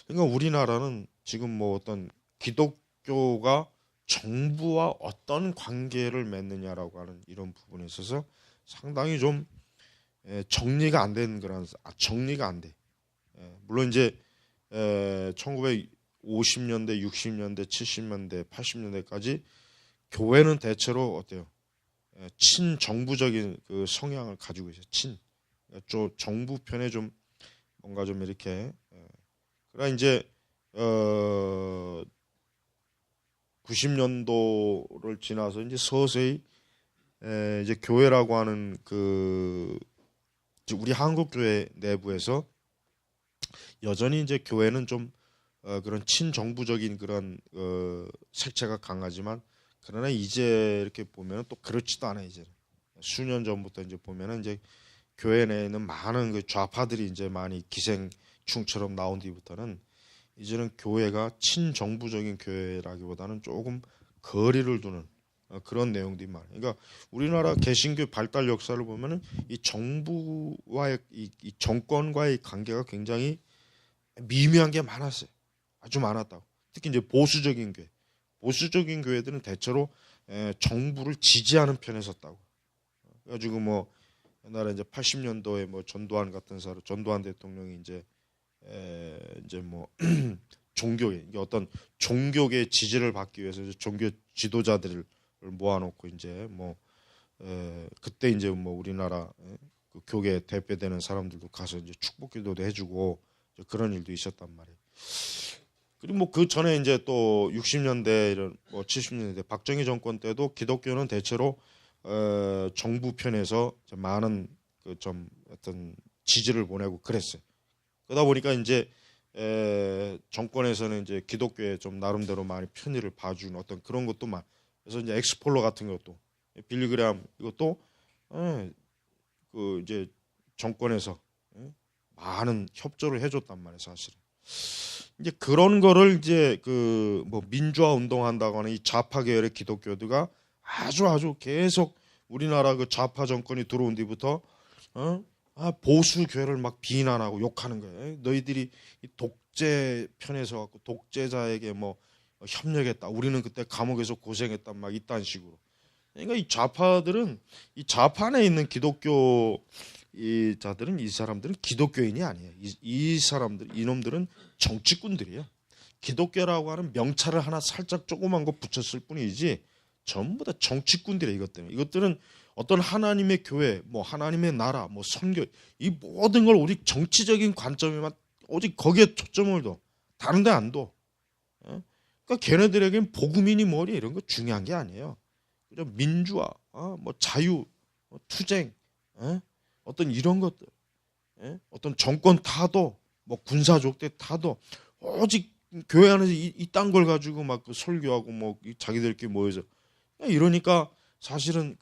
그러니까 우리나라는 지금 뭐 어떤 기독교가 정부와 어떤 관계를 맺느냐라고 하는 이런 부분에 있어서 상당히 좀 정리가 안 되는 그런 정리가 안 돼. 물론 이제 1950년대, 60년대, 70년대, 80년대까지 교회는 대체로 어때요? 친정부적인 그 성향을 가지고 있어요. 좀 정부 편에 좀 뭔가 좀 이렇게 그러나 이제 90년도를 지나서 이제 서서히 이제 교회라고 하는 그 우리 한국 교회 내부에서 여전히 이제 교회는 좀 그런 친정부적인 그런 색채가 강하지만 그러나 이제 이렇게 보면 또 그렇지도 않아요. 이제 수년 전부터 이제 보면은 이제 교회 내에 있는 많은 그 좌파들이 이제 많이 기생충처럼 나온 뒤부터는 이제는 교회가 친정부적인 교회라기보다는 조금 거리를 두는 그런 내용들이 많아요. 그러니까 우리나라 개신교 발달 역사를 보면은 이 정부와의 이 정권과의 관계가 굉장히 미묘한 게 많았어요. 아주 많았다고. 특히 이제 보수적인 교회들은 대체로 정부를 지지하는 편에 섰다고. 그래가지고 뭐 옛날에 이제 80년도에 뭐 전두환 같은 사람, 전두환 대통령이 이제 뭐 종교계 어떤 종교계 지지를 받기 위해서 이제 종교 지도자들을 모아놓고 이제 뭐 그때 이제 뭐 우리나라 그 교계 대표되는 사람들도 가서 이제 축복기도도 해주고 그런 일도 있었단 말이에요. 그리고 뭐 그 전에 이제 또 60년대 이런 뭐 70년대 박정희 정권 때도 기독교는 대체로 정부 편에서 많은 그 좀 어떤 지지를 보내고 그랬어요. 그러다 보니까 이제 정권에서는 이제 기독교에 좀 나름대로 많이 편의를 봐준 어떤 그런 것도 그래서 이제 엑스폴로 같은 것도 빌리그램 이것도 그 이제 정권에서 많은 협조를 해줬단 말이에요, 사실은. 이제 그런 거를 이제 그 뭐 민주화 운동한다거나 이 좌파 계열의 기독교도가 아주 계속 우리나라 그 좌파 정권이 들어온 뒤부터 보수 교회를 막 비난하고 욕하는 거예요. 너희들이 이 독재 편에서 갖고 독재자에게 뭐 협력했다. 우리는 그때 감옥에서 고생했다. 막 이딴 식으로. 그러니까 이 좌파들은 이 좌파 안에 있는 기독교 이 사람들은 기독교인이 아니에요. 이 사람들 이놈들은 정치꾼들이에요. 기독교라고 하는 명찰을 하나 살짝 조그만 거 붙였을 뿐이지 전부 다 정치꾼들이에요. 이것 때문에. 이것들은 어떤 하나님의 교회, 뭐 하나님의 나라, 뭐 선교 이 모든 걸 우리 정치적인 관점에만 오직 거기에 초점을 둬. 다른 데 안 둬. 그러니까 걔네들에겐 복음이니 뭐니 이런 거 중요한 게 아니에요. 그죠? 민주화, 뭐 자유, 뭐 투쟁, 어떤 이런 것들, 어떤 정권 타도, 뭐 군사적 때 타도 오직 교회 안에서 이딴 걸 가지고 막 그 설교하고 뭐 자기들끼리 모여서 이러니까 사실은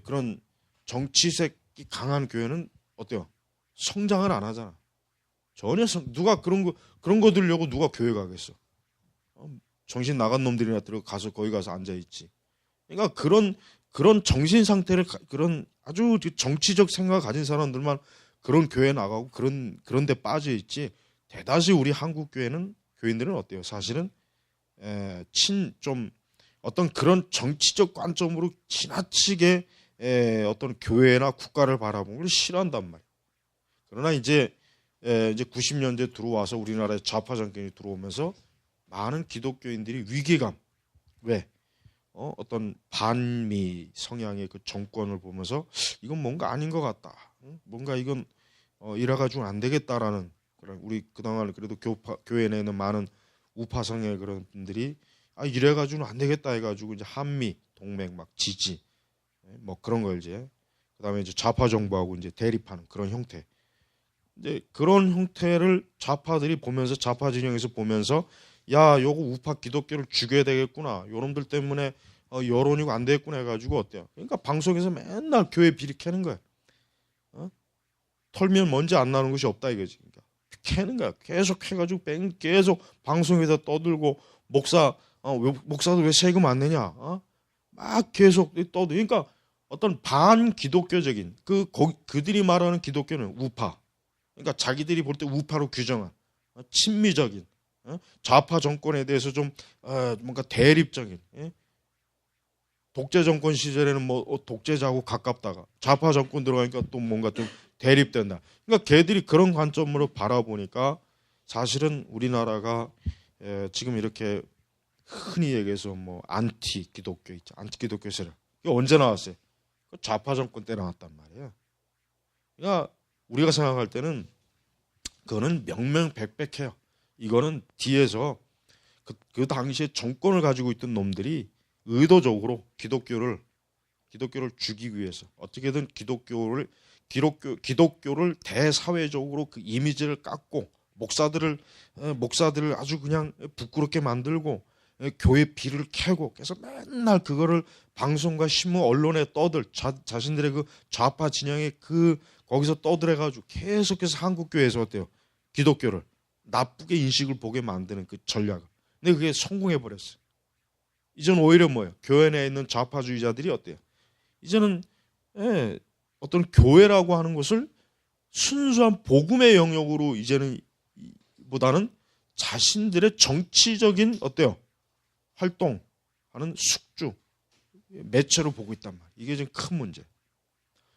그런 정치색이 강한 교회는 어때요? 성장을 안 하잖아. 전혀 누가 그런 거 들으려고 누가 교회 가겠어? 정신 나간 놈들이나 들어가서 거기 가서 앉아 있지. 그러니까 그런 정신 상태를 그런 아주 정치적 생각 가진 사람들만 그런 교회 나가고 그런 데 빠져 있지. 대다수 우리 한국 교인들은 어때요? 사실은 좀 어떤 그런 정치적 관점으로 지나치게 어떤 교회나 국가를 바라보는 걸 싫어한단 말이에요. 그러나 이제 90년대 들어와서 우리나라에 좌파 정권이 들어오면서 많은 기독교인들이 위기감, 왜? 어떤 반미 성향의 그 정권을 보면서 이건 뭔가 아닌 것 같다. 뭔가 이건 이래가지고 안 되겠다라는 그런, 우리 그동안 그래도 교회 내에는 많은 우파성의 그런 분들이 이래가지고는 안 되겠다 해가지고 이제 한미 동맹 막 지지 뭐 그런 걸 이제 그다음에 이제 좌파 정부하고 이제 대립하는 그런 형태. 이제 그런 형태를 좌파들이 보면서, 좌파 진영에서 보면서, 야, 요거 우파 기독교를 죽여야 되겠구나, 요놈들 때문에 여론이고 안 되겠구나 해가지고 어때요? 그러니까 방송에서 맨날 교회 비리 캐는 거야. 털면 먼지 안 나는 것이 없다 이거지. 그러니까 캐는 거야. 계속 해가지고 계속 방송에다 떠들고, 목사도 왜 세금 안 내냐? 막 계속 떠들. 그러니까 어떤 반기독교적인 그들이 말하는 기독교는 우파. 그러니까 자기들이 볼 때 우파로 규정한 친미적인 좌파 정권에 대해서 좀 뭔가 대립적인, 독재 정권 시절에는 뭐 독재자하고 가깝다가 좌파 정권 들어가니까 또 뭔가 좀 대립된다. 그러니까 걔들이 그런 관점으로 바라보니까 사실은 우리나라가 지금 이렇게 흔히 얘기해서 뭐 안티 기독교 있죠. 안티 기독교 세력. 이게 언제 나왔어요? 좌파 정권 때 나왔단 말이에요. 그러니까 우리가 생각할 때는 그거는 명명백백해요. 이거는 뒤에서 그 당시에 정권을 가지고 있던 놈들이 의도적으로 기독교를 죽이기 위해서 어떻게든 기독교를 대사회적으로 그 이미지를 깎고 목사들을 아주 그냥 부끄럽게 만들고 교회 비를 캐고, 그래서 맨날 그거를 방송과 신문 언론에 자신들의 그 좌파 진영의 거기서 떠들어가지고 계속해서 한국 교회에서 어때요? 기독교를 나쁘게 인식을 보게 만드는 그 전략을. 근데 그게 성공해 버렸어요. 이제는 오히려 뭐예요? 교회 내에 있는 좌파주의자들이 어때요? 이제는 어떤 교회라고 하는 것을 순수한 복음의 영역으로 이제는 보다는 자신들의 정치적인 어때요? 활동하는 숙주, 매체로 보고 있단 말이에요. 이게 지금 큰 문제.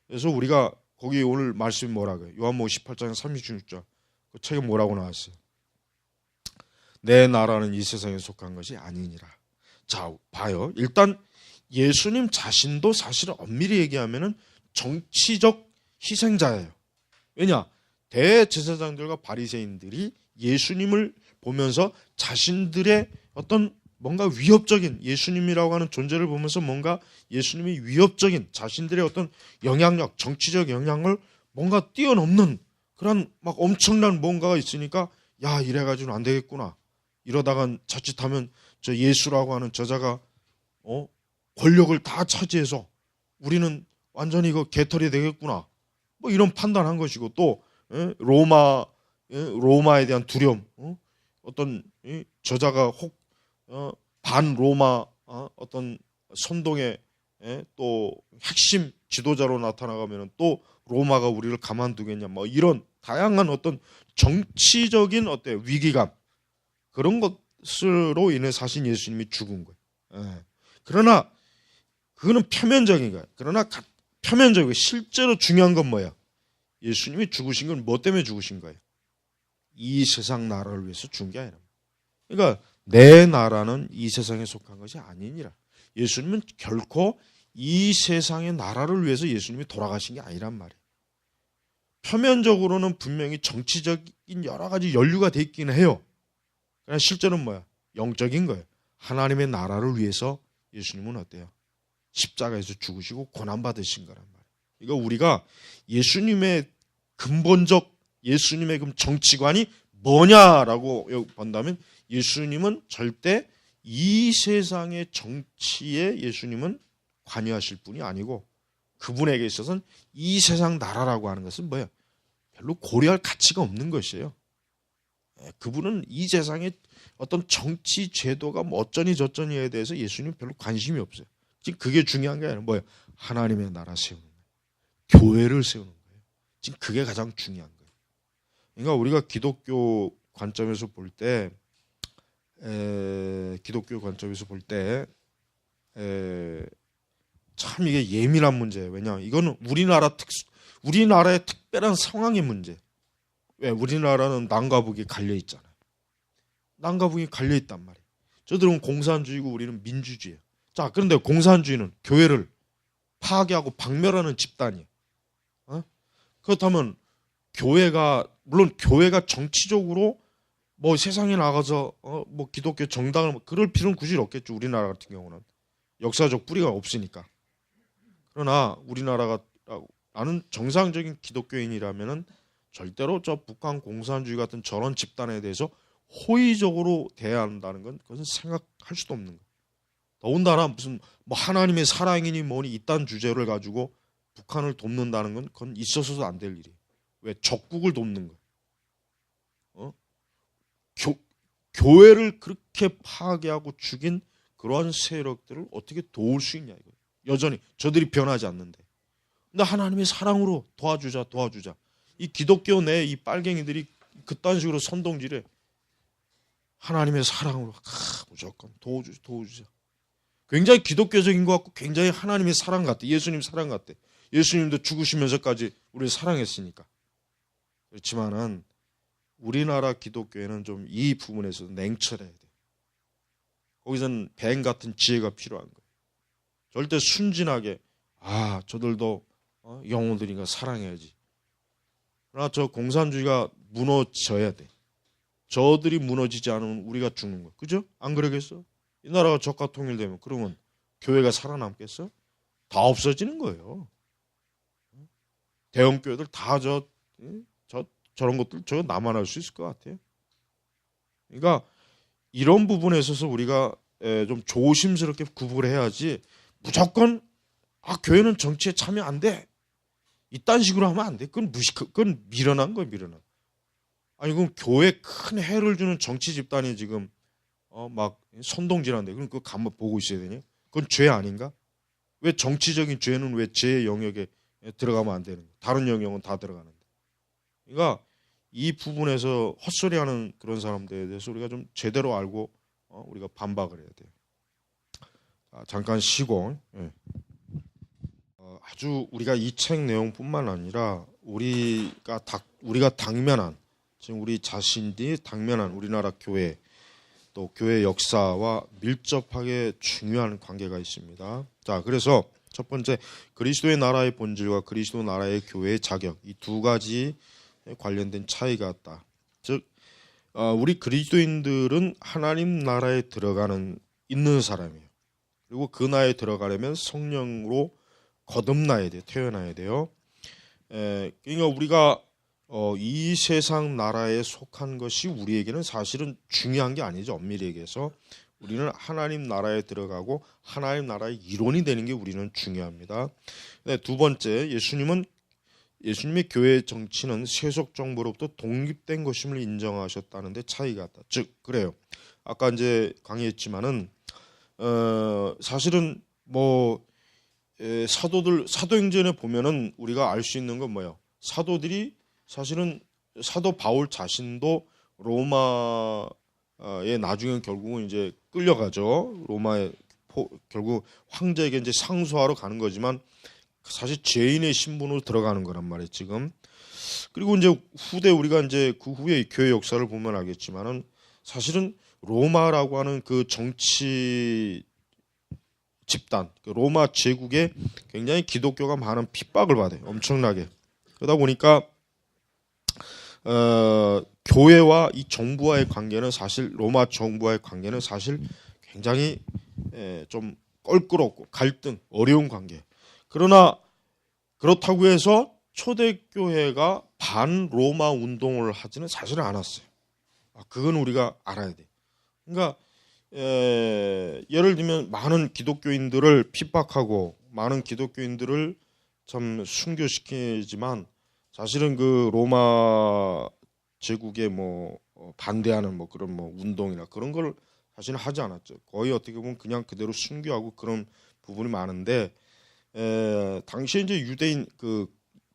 그래서 우리가 거기 오늘 말씀이 뭐라고요? 요한복음 18장 36절 그 책에 뭐라고 나왔어요? 내 나라는 이 세상에 속한 것이 아니니라. 자, 봐요. 일단 예수님 자신도 사실은 엄밀히 얘기하면은 정치적 희생자예요. 왜냐? 대제사장들과 바리새인들이 예수님을 보면서 자신들의 어떤 뭔가 위협적인, 예수님이라고 하는 존재를 보면서 뭔가 예수님이 위협적인 자신들의 어떤 영향력, 정치적 영향을 뭔가 뛰어넘는 그런 막 엄청난 뭔가가 있으니까, 야, 이래가지고는 안 되겠구나. 이러다간 자칫하면 저 예수라고 하는 저자가 권력을 다 차지해서 우리는 완전히 이거 개털이 되겠구나. 뭐 이런 판단한 것이고, 또 로마에 대한 두려움, 어떤 저자가 혹 반로마 어떤 선동의 또 핵심 지도자로 나타나가면 또 로마가 우리를 가만두겠냐, 뭐 이런 다양한 어떤 정치적인 위기감, 그런 것으로 인해 사실 예수님이 죽은 거예요. 그러나 그거는 표면적인 거예요. 그러나 표면적이고 실제로 중요한 건 뭐예요? 예수님이 죽으신 건 뭐 때문에 죽으신 거예요? 이 세상 나라를 위해서 죽은 게 아니라. 그러니까 내 나라는 이 세상에 속한 것이 아니니라. 예수님은 결코 이 세상의 나라를 위해서 예수님이 돌아가신 게 아니란 말이에요. 표면적으로는 분명히 정치적인 여러 가지 연류가 돼 있기는 해요. 그러나 실제로는 뭐야? 영적인 거예요. 하나님의 나라를 위해서 예수님은 어때요? 십자가에서 죽으시고 고난받으신 거란 말이에요. 이거 우리가 예수님의 근본적, 예수님의 그 정치관이 뭐냐라고 본다면, 예수님은 절대 이 세상의 정치에 예수님은 관여하실 분이 아니고, 그분에게 있어서는 이 세상 나라라고 하는 것은 뭐예요? 별로 고려할 가치가 없는 것이에요. 그분은 이 세상의 어떤 정치 제도가 뭐 어쩌니 저쩌니에 대해서 예수님 별로 관심이 없어요. 지금 그게 중요한 게 아니라 뭐예요? 하나님의 나라 세우는 거예요. 교회를 세우는 거예요. 지금 그게 가장 중요한 거예요. 그러니까 우리가 기독교 관점에서 볼 때, 참 이게 예민한 문제예요. 왜냐? 이거는 우리나라의 특별한 상황의 문제. 왜? 우리나라는 남과 북이 갈려 있잖아요. 남과 북이 갈려 있단 말이에요. 저들은 공산주의고 우리는 민주주의예요. 자, 그런데 공산주의는 교회를 파괴하고 박멸하는 집단이에요. 그렇다면 물론 교회가 정치적으로 뭐 세상에 나가서 뭐 기독교 정당을 그럴 필요는 굳이 없겠죠. 우리나라 같은 경우는 역사적 뿌리가 없으니까. 그러나 나는 정상적인 기독교인이라면은 절대로 저 북한 공산주의 같은 저런 집단에 대해서 호의적으로 대해야 한다는 건 그것은 생각할 수도 없는 거예요. 더군다나 무슨 뭐 하나님의 사랑이니 뭐니 이딴 주제를 가지고 북한을 돕는다는 건 그건 있어서도 안 될 일이에요. 왜? 적국을 돕는 거예요. 교회를 그렇게 파괴하고 죽인 그러한 세력들을 어떻게 도울 수 있냐 이거예요. 여전히 저들이 변하지 않는데. 근데 하나님의 사랑으로 도와주자. 이 기독교 내 이 빨갱이들이 그딴 식으로 선동질해. 하나님의 사랑으로 무조건 도와주자. 굉장히 기독교적인 것 같고 굉장히 하나님의 사랑 같아. 예수님 사랑 같아. 예수님도 죽으시면서까지 우리를 사랑했으니까. 그렇지만은 우리나라 기독교회는 좀 이 부분에서 냉철해야 돼. 거기서는 뱀 같은 지혜가 필요한 거예요. 절대 순진하게 저들도 영혼들이니까 사랑해야지. 그러나 저 공산주의가 무너져야 돼. 저들이 무너지지 않으면 우리가 죽는 거야. 그죠? 안 그러겠어? 이 나라가 적과 통일되면 그러면 교회가 살아남겠어? 다 없어지는 거예요. 대형 교회들 다 저런 것들 저거 나만 할 수 있을 것 같아요. 그러니까 이런 부분에 있어서 우리가 좀 조심스럽게 구분을 해야지 무조건 교회는 정치에 참여 안 돼. 이딴 식으로 하면 안 돼. 그건 미련한 거예요, 미련한. 아니 그럼 교회에 큰 해를 주는 정치 집단이 지금 막 선동질한데 그럼 그거 가만 보고 있어야 되냐? 그건 죄 아닌가? 왜 정치적인 죄는 왜 제 영역에 들어가면 안 되는 거야? 다른 영역은 다 들어가는데. 그러니까 이 부분에서 헛소리하는 그런 사람들에 대해서 우리가 좀 제대로 알고 우리가 반박을 해야 돼요. 잠깐 쉬고 아주 우리가 이 책 내용뿐만 아니라 우리가 당면한 지금 우리 자신들이 당면한 우리나라 교회 또 교회 역사와 밀접하게 중요한 관계가 있습니다. 자, 그래서 첫 번째 그리스도의 나라의 본질과 그리스도 나라의 교회의 자격 이 두 가지 관련된 차이가 있다. 즉 우리 그리스도인들은 하나님 나라에 있는 사람이에요. 그리고 그 나라에 들어가려면 성령으로 거듭나야 돼요. 태어나야 돼요. 그러니까 우리가 이 세상 나라에 속한 것이 우리에게는 사실은 중요한 게 아니죠. 엄밀히 얘기해서 우리는 하나님 나라에 들어가고 하나님 나라의 일원이 되는 게 우리는 중요합니다. 두 번째, 예수님의 교회 정치는 세속 정부로부터 독립된 것임을 인정하셨다는데 차이가 있다. 즉 그래요. 아까 이제 강의했지만은 사실은 뭐 사도행전에 보면은 우리가 알 수 있는 건 뭐예요? 사도들이 사실은 사도 바울 자신도 로마에 나중에 결국은 이제 끌려가죠. 로마에 결국 황제에게 이제 상소하러 가는 거지만 사실 죄인의 신분으로 들어가는 거란 말이에요, 지금. 그리고 이제 후대 우리가 이제 그 후에 교회 역사를 보면 알겠지만은 사실은 로마라고 하는 그 정치 집단, 로마 제국에 굉장히 기독교가 많은 핍박을 받아요. 엄청나게. 그러다 보니까 교회와 이 정부와의 관계는 사실 로마 정부와의 관계는 사실 굉장히 좀 껄끄럽고 갈등, 어려운 관계. 그러나 그렇다고 해서 초대교회가 반 로마 운동을 하지는 사실은 않았어요. 그건 우리가 알아야 돼. 그러니까 예를 들면 많은 기독교인들을 핍박하고 많은 기독교인들을 참 순교시키지만 사실은 그 로마 제국에 뭐 반대하는 뭐 그런 뭐 운동이나 그런 걸 사실은 하지 않았죠. 거의 어떻게 보면 그냥 그대로 순교하고 그런 부분이 많은데 당시에 이제 유대인 그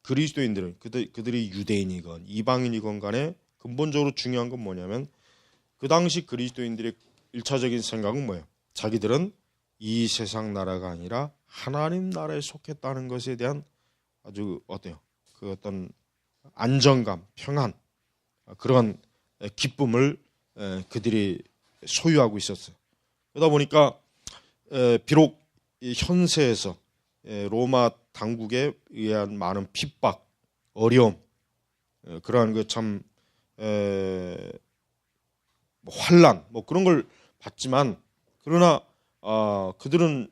그리스도인들은 그들이 유대인이건 이방인이건 간에 근본적으로 중요한 건 뭐냐면 그 당시 그리스도인들의 일차적인 생각은 뭐예요? 자기들은 이 세상 나라가 아니라 하나님 나라에 속했다는 것에 대한 아주 어때요? 그 어떤 안정감, 평안, 그런 기쁨을 그들이 소유하고 있었어요. 그러다 보니까 비록 이 현세에서 로마 당국에 의한 많은 핍박, 어려움, 그러한 그 참 환란, 그런 걸 받지만 그러나 그들은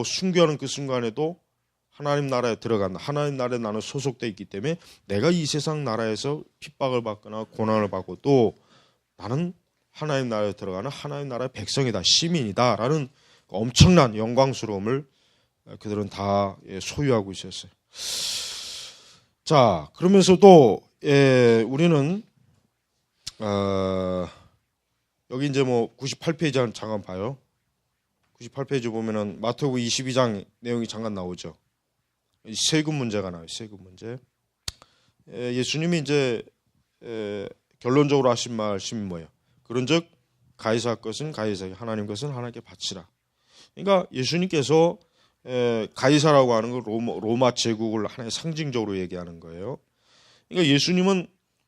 순교하는 그 순간에도 하나님 나라에 들어간다. 하나님 나라에 나는 소속돼 있기 때문에 내가 이 세상 나라에서 핍박을 받거나 고난을 받고 또 나는 하나님 나라에 들어가는 하나님 나라의 백성이다, 시민이다라는 엄청난 영광스러움을 그들은 다 소유하고 있었어요. 자, 그러면서도 우리는 여기 이제 98페이지 잠깐 봐요. 98페이지 보면은 마태복음 22장 내용이 잠깐 나오죠. 세금 문제가 나와요. 세금 문제. 예수님이 이제 결론적으로 하신 말씀이 뭐예요? 그런즉 가이사 것은 가이사에게, 하나님 것은 하나님께 바치라. 그러니까 예수님께서 가이사라고 하는 건 로마 제국을 하나의 상징적으로 얘기하는 거예요. 그러니까 예수님은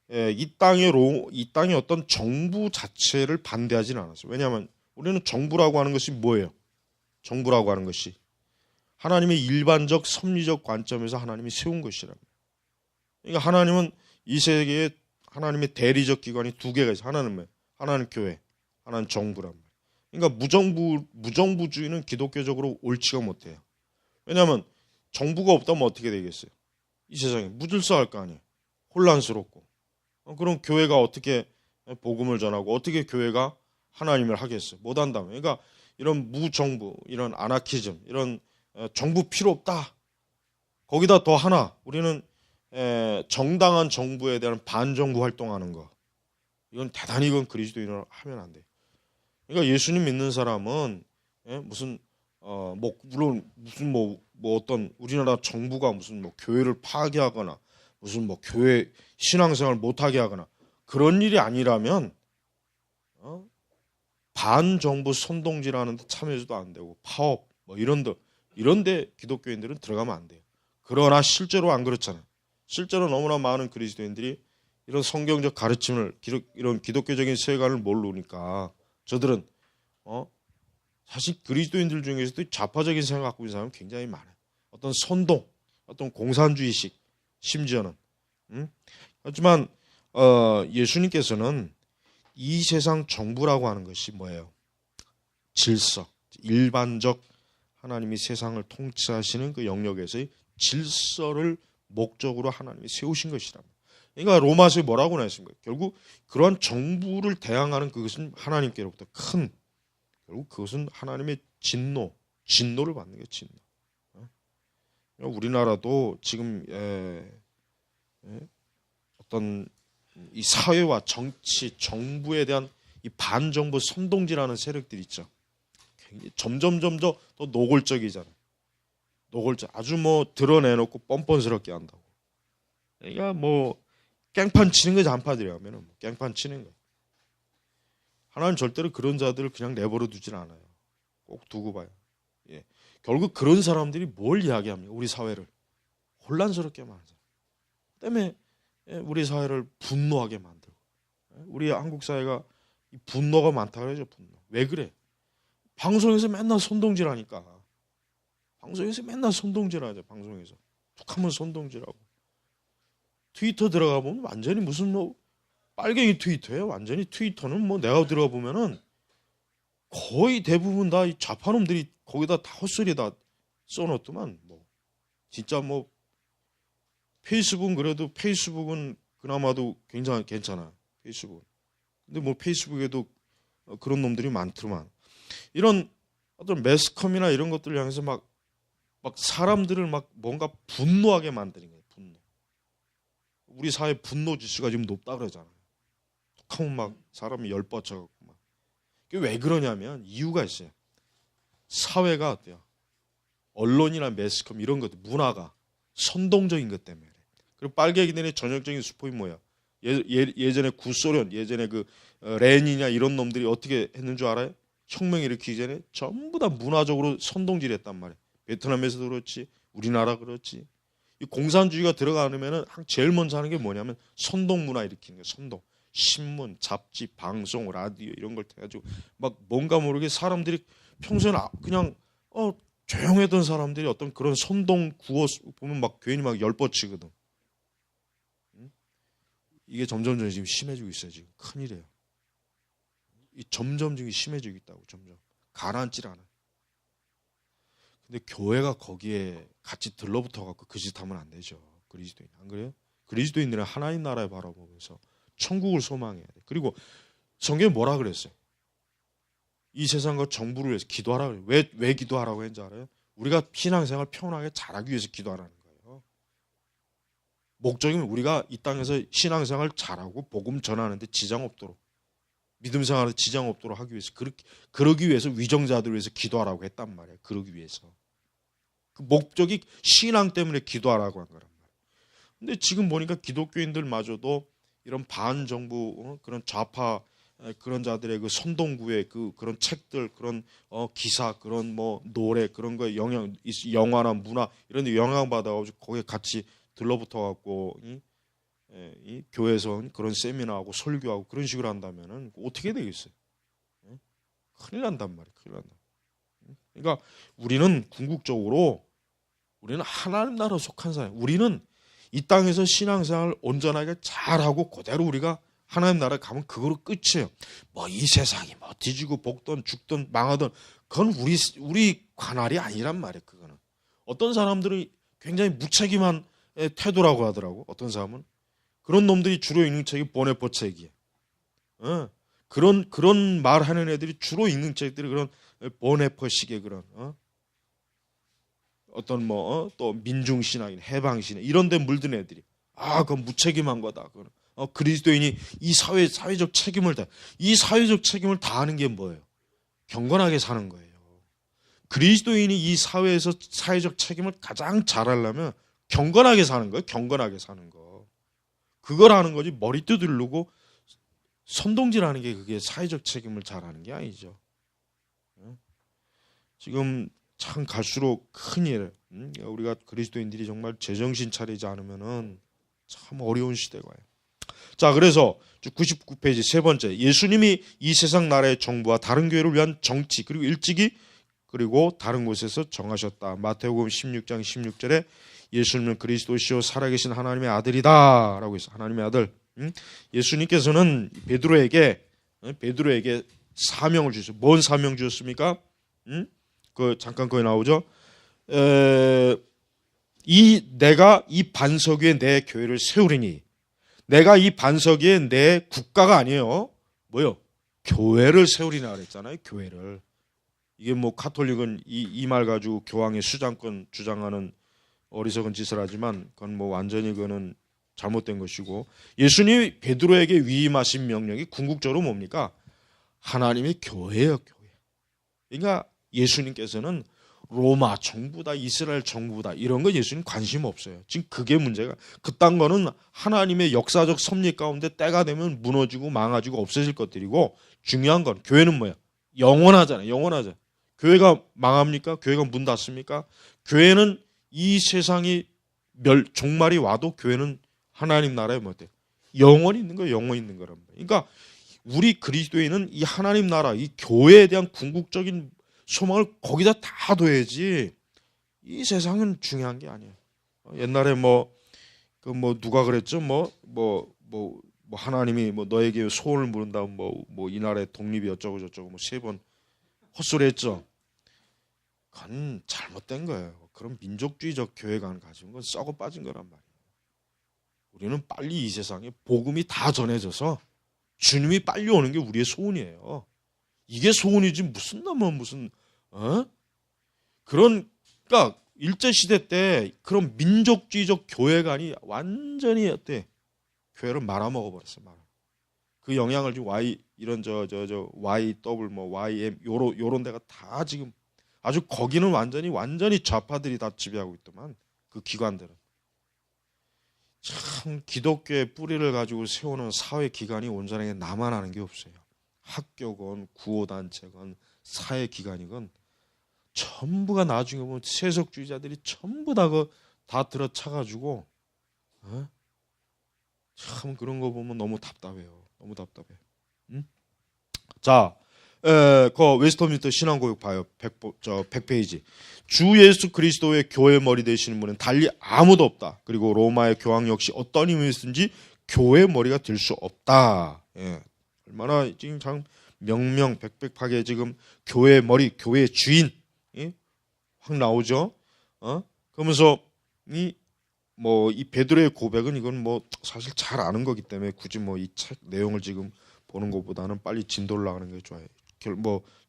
이 땅의 어떤 정부 자체를 반대하지는 않았어요. 왜냐하면 우리는 정부라고 하는 것이 뭐예요? 정부라고 하는 것이 하나님의 일반적 섭리적 관점에서 하나님이 세운 것이랍니다. 그러니까 하나님은 이 세계에 하나님의 대리적 기관이 두 개가 있어요. 하나는 뭐예요? 하나는 교회, 하나는 정부란 말이에요. 그러니까 무정부주의는 기독교적으로 옳지가 못해요. 왜냐하면 정부가 없다면 어떻게 되겠어요? 이 세상에 무질서할 거 아니에요. 혼란스럽고. 그럼 교회가 어떻게 복음을 전하고 어떻게 교회가 하나님을 하겠어요? 못한다면. 그러니까 이런 무정부, 이런 아나키즘, 이런 정부 필요 없다. 거기다 더 하나, 우리는 정당한 정부에 대한 반정부 활동하는 거. 이건 대단히 그리스도인으로 하면 안 돼요. 그러니까 예수님 믿는 사람은 무슨 물론 무슨 어떤 우리나라 정부가 무슨 교회를 파괴하거나 무슨 교회 신앙생활 못하게 하거나 그런 일이 아니라면 반정부 선동질하는 데 참여해도 안 되고 파업 이런데 기독교인들은 들어가면 안 돼요. 그러나 실제로 안 그렇잖아요. 실제로 너무나 많은 그리스도인들이 이런 성경적 가르침을 이런 기독교적인 세계관을 모르니까 저들은 사실 그리스도인들 중에서도 좌파적인 생각 갖고 있는 사람은 굉장히 많아요. 어떤 선동, 어떤 공산주의식, 심지어는. 하지만 예수님께서는 이 세상 정부라고 하는 것이 뭐예요? 질서, 일반적 하나님이 세상을 통치하시는 그 영역에서의 질서를 목적으로 하나님이 세우신 것이랍니다. 그러니까 로마서에 뭐라고 나왔습니까? 결국 그러한 정부를 대항하는 그것은 하나님께로부터 결국 그것은 하나님의 진노를 받는 게 진노. 우리나라도 지금 어떤 이 사회와 정치, 정부에 대한 이 반정부 선동질하는 세력들이 있죠. 점점 더 노골적이잖아요. 아주 드러내놓고 뻔뻔스럽게 한다고. 그러니까 깽판 치는 거 잔파들이 하면은 깽판 치는 거. 하나님 절대로 그런 자들을 그냥 내버려 두질 않아요. 꼭 두고 봐요. 결국 그런 사람들이 뭘 이야기합니까? 우리 사회를 혼란스럽게 만들죠. 때문에 우리 사회를 분노하게 만들고, 우리 한국 사회가 분노가 많다 그러죠. 분노. 왜 그래? 방송에서 맨날 선동질하니까. 방송에서 맨날 선동질하죠. 방송에서 툭하면 선동질하고. 트위터 들어가 보면 완전히 무슨 빨갱이 트위터예요. 완전히 트위터는 내가 들어가 보면은 거의 대부분 다 이 좌파놈들이 거기다 다 헛소리 다 써놓더만. 진짜 페이스북은 그래도 페이스북은 그나마도 굉장히 괜찮아. 페이스북. 근데 페이스북에도 그런 놈들이 많더만. 이런 어떤 매스컴이나 이런 것들을 향해서 막 사람들을 뭔가 분노하게 만드는 거예요. 분노. 우리 사회 분노 지수가 지금 높다 그러잖아요. 툭하면 사람이 열뻗쳐갖고 막. 그게 왜 그러냐면 이유가 있어요. 사회가 어때요? 언론이나 매스컴 이런 것들 문화가 선동적인 것 때문에. 그리고 빨갱이들의 전형적인 수법이 뭐야? 예전에 구소련, 예전에 그 레닌이나 이런 놈들이 어떻게 했는 줄 알아요? 혁명 일으키기 전에 전부 다 문화적으로 선동질했단 말이야. 베트남에서도 그렇지, 우리나라 그렇지. 이 공산주의가 들어가면은 제일 먼저 하는 게 뭐냐면 선동 문화 일으키는 거야. 선동. 신문, 잡지, 방송, 라디오 이런 걸 해가지고 막 뭔가 모르게 사람들이 평소에는 그냥 조용했던 사람들이 어떤 그런 선동 구호 보면 막 괜히 막 열뻗치거든. 이게 점점 지금 심해지고 있어요. 지금 큰일이에요. 점점 지금 심해지고 있다고. 점점 가라앉질 않아요. 근데 교회가 거기에 같이 들러붙어 갖고 그 짓 하면 안 되죠. 그리스도인 안 그래요? 그리스도인들은 하나님 나라에 바라보면서 천국을 소망해야 돼. 그리고 성경에 뭐라 그랬어요? 이 세상과 정부를 위해서 기도하라 그래요. 왜 기도하라고 했는지 알아요? 우리가 신앙생활 평온하게 잘하기 위해서 기도하라는 거예요. 목적이면 우리가 이 땅에서 신앙생활 잘하고 복음 전하는데 지장 없도록, 믿음 생활에 지장 없도록 하기 위해서, 그러기 위해서 위정자들을 위해서 기도하라고 했단 말이에요. 그러기 위해서. 그 목적이 신앙 때문에 기도하라고 한 거란 말이에요. 근데 지금 보니까 기독교인들마저도 이런 반정부 그런 좌파 그런 자들의 그 선동구의 그런 책들, 그런 기사, 그런 뭐 노래 그런 거에 영화나 문화 이런 데 영향 받아가지고 거기에 같이 들러붙어 갖고 이 교회에서 그런 세미나하고 설교하고 그런 식으로 한다면은 어떻게 되겠어요? 큰일 난단 말이에요. 큰일 난다. 그러니까 우리는 궁극적으로 우리는 하나님 나라 속한 사람. 우리는 이 땅에서 신앙생활을 온전하게 잘하고 그대로 우리가 하나님 나라에 가면 그거로 끝이에요. 뭐 이 세상이 뭐 뒤지고 볶든 죽든 망하든 그건 우리 관할이 아니란 말이에요. 그거는 어떤 사람들은 굉장히 무책임한 태도라고 하더라고. 어떤 사람은 그런 놈들이 주로 읽는 책이 보네포 책이에요. 그런 말하는 애들이 주로 읽는 책들이 그런 보네포식의 그런 어떤 또 민중신앙인, 해방신앙 이런 데 물든 애들이 그건 무책임한 거다. 그리스도인이 이 사회적 책임을 이 사회적 책임을 다하는 게 뭐예요? 경건하게 사는 거예요. 그리스도인이 이 사회에서 사회적 책임을 가장 잘하려면 경건하게 사는 거예요. 경건하게 사는 거. 그걸 하는 거지 머리 두들르고 선동질하는 게 그게 사회적 책임을 잘하는 게 아니죠. 지금 참 갈수록 큰일. 우리가 그리스도인들이 정말 제정신 차리지 않으면은 참 어려운 시대가 와요. 자, 그래서 99페이지 세 번째, 예수님이 이 세상 나라의 정부와 다른 교회를 위한 정치 그리고 일찍이 그리고 다른 곳에서 정하셨다. 마태복음 16장 16절에 예수님은 그리스도시요 살아계신 하나님의 아들이다 라고 했어요. 하나님의 아들. 예수님께서는 베드로에게 사명을 주셨어요. 뭔 사명 주셨습니까? 잠깐 거기 나오죠. 내가 이 반석 위에 내 교회를 세우리니, 내가 이 반석 위에 내 국가가 아니에요. 뭐요? 교회를 세우리나 그랬잖아요. 교회를. 이게 뭐 카톨릭은 이 말 가지고 교황의 수장권 주장하는 어리석은 짓을 하지만 그건 뭐 완전히 그거는 잘못된 것이고, 예수님이 베드로에게 위임하신 명령이 궁극적으로 뭡니까? 하나님의 교회예요. 교회. 그러니까 예수님께서는 로마 정부다, 이스라엘 정부다 이런 거 예수님 관심 없어요. 지금 그게 문제가. 그딴 거는 하나님의 역사적 섭리 가운데 때가 되면 무너지고 망가지고 없어질 것들이고, 중요한 건 교회는 뭐야? 영원하잖아요. 영원하잖아요. 교회가 망합니까? 교회가 문 닫습니까? 교회는 이 세상이 종말이 와도 교회는 하나님 나라에 뭐 어때요? 영원히 있는 거예요. 영원히 있는 거란 말이에요. 그러니까 우리 그리스도인은 이 하나님 나라, 이 교회에 대한 궁극적인 소망을 거기다 다 둬야지 이 세상은 중요한 게 아니에요. 옛날에 누가 그랬죠? 하나님이 너에게 소원을 물은다면 이 나라의 독립이 어쩌고 저쩌고 3번 헛소리 했죠. 그건 잘못된 거예요. 그런 민족주의적 교회관 가지고 건 썩어 빠진 거란 말이에요. 우리는 빨리 이 세상에 복음이 다 전해져서 주님이 빨리 오는 게 우리의 소원이에요. 이게 소원이지 무슨 그러니까 일제시대 때 그런 민족주의적 교회관이 완전히 교회를 말아먹어버렸어요. 그 영향을 지금 YW YM 요런 데가 다 지금 아주 거기는 완전히 좌파들이 다 지배하고 있더만 그 기관들은. 참 참 기독교의 뿌리를 가지고 세우는 사회 기관이 온전하게 남아나는 게 없어요. 학교건 구호단체건 사회 기관이건 전부가 나중에 보면 세속주의자들이 전부 다 들어차가지고 참 그런 거 보면 너무 답답해요. 너무 답답해. 응? 자, 그 웨스터민스터 신앙고백 봐요. 100페이지. 주 예수 그리스도의 교회 머리 되시는 분은 달리 아무도 없다. 그리고 로마의 교황 역시 어떤 힘이든지 교회 머리가 될 수 없다. 예. 얼마나 지금 참 명명백백하게 지금 교회 머리, 교회 주인 확 나오죠. 그러면서 이 베드로의 고백은 이건 사실 잘 아는 거기 때문에 굳이 이 책 내용을 지금 보는 것보다는 빨리 진도를 나가는 게 좋아요.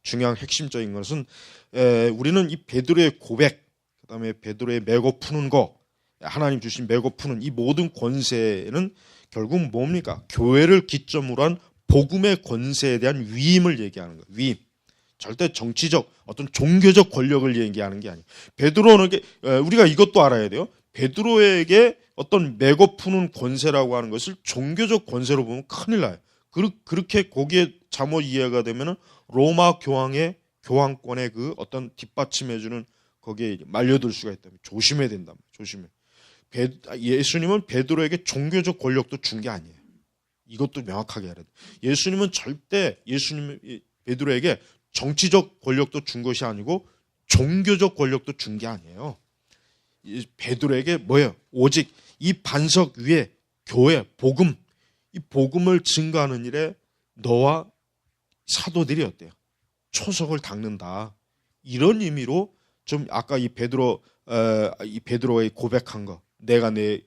중요한 핵심적인 것은 우리는 이 베드로의 고백, 그다음에 베드로의 메고 푸는 거, 하나님 주신 메고 푸는 이 모든 권세는 결국 뭡니까? 교회를 기점으로 한 복음의 권세에 대한 위임을 얘기하는 거예요. 위임. 절대 정치적 어떤 종교적 권력을 얘기하는 게 아니에요. 베드로는 우리가 이것도 알아야 돼요. 베드로에게 어떤 메고 푸는 권세라고 하는 것을 종교적 권세로 보면 큰일 나요. 그렇게 거기에 잘못 이해가 되면은 로마 교황의 교황권의 그 어떤 뒷받침해주는 거기에 말려들 수가 있다면 조심해야 된다. 조심해. 예수님은 베드로에게 종교적 권력도 준 게 아니에요. 이것도 명확하게 알아야 돼. 예수님은 절대 베드로에게 정치적 권력도 준 것이 아니고 종교적 권력도 준 게 아니에요. 베드로에게 뭐예요? 오직 이 반석 위에 교회, 복음, 이 복음을 증거하는 일에 너와 사도들이 어때요? 초석을 닦는다. 이런 의미로 좀 아까 이 베드로의 고백한 거, 내가 내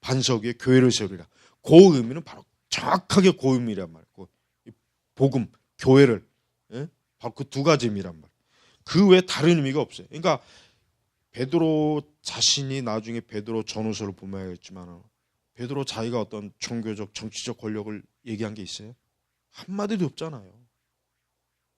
반석 위에 교회를 세우리라. 그 의미는 바로 정확하게 그 의미란 말이에요. 복음, 교회를 바로 그 두 가지 의미란 말이에요. 그 외에 다른 의미가 없어요. 그러니까 베드로 자신이 나중에 베드로 전후서를 보면 알겠지만 베드로 자기가 어떤 종교적 정치적 권력을 얘기한 게 있어요? 한마디도 없잖아요.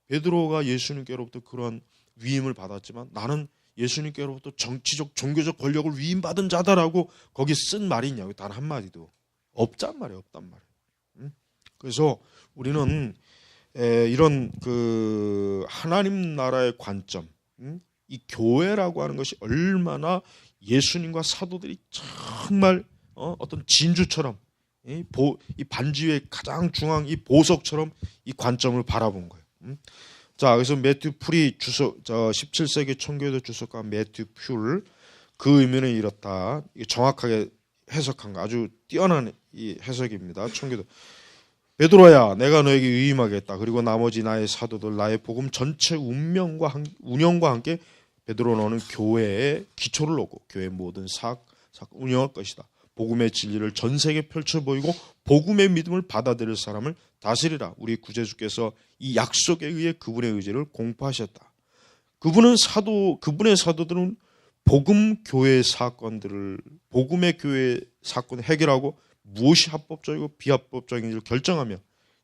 베드로가 예수님께로부터 그런 위임을 받았지만 나는 예수님께로부터 정치적 종교적 권력을 위임받은 자다라고 거기 쓴 말이 있냐고. 단 한마디도 없단 말이에요. 없단 말이에요. 그래서 우리는 이런 그 하나님 나라의 관점, 이 교회라고 하는 것이 얼마나 예수님과 사도들이 정말 어떤 진주처럼 이 반지의 가장 중앙 이 보석처럼 이 관점을 바라본 거예요. 자, 그래서 매튜 풀이 17세기 청교도 주석가 매튜 풀 그 의미는 이렇다. 정확하게 해석한 거 아주 뛰어난 이 해석입니다. 청교도. 베드로야, 내가 너에게 위임하겠다. 그리고 나머지 나의 사도들, 나의 복음 전체 운영과 함께 베드로 너는 교회의 기초를 놓고 교회의 모든 사역 운영할 것이다. 복음의 진리를 전 세계에 펼쳐 보이고 복음의 믿음을 받아들일 사람을 다스리라. 우리 구제주께서 이 약속에 의해 그분의 의지를 공포하셨다. 그분의 사도들은 복음 교회 사건들을 복음의 교회 사건을 해결하고 무엇이 합법적이고 비합법적인지를 결정하며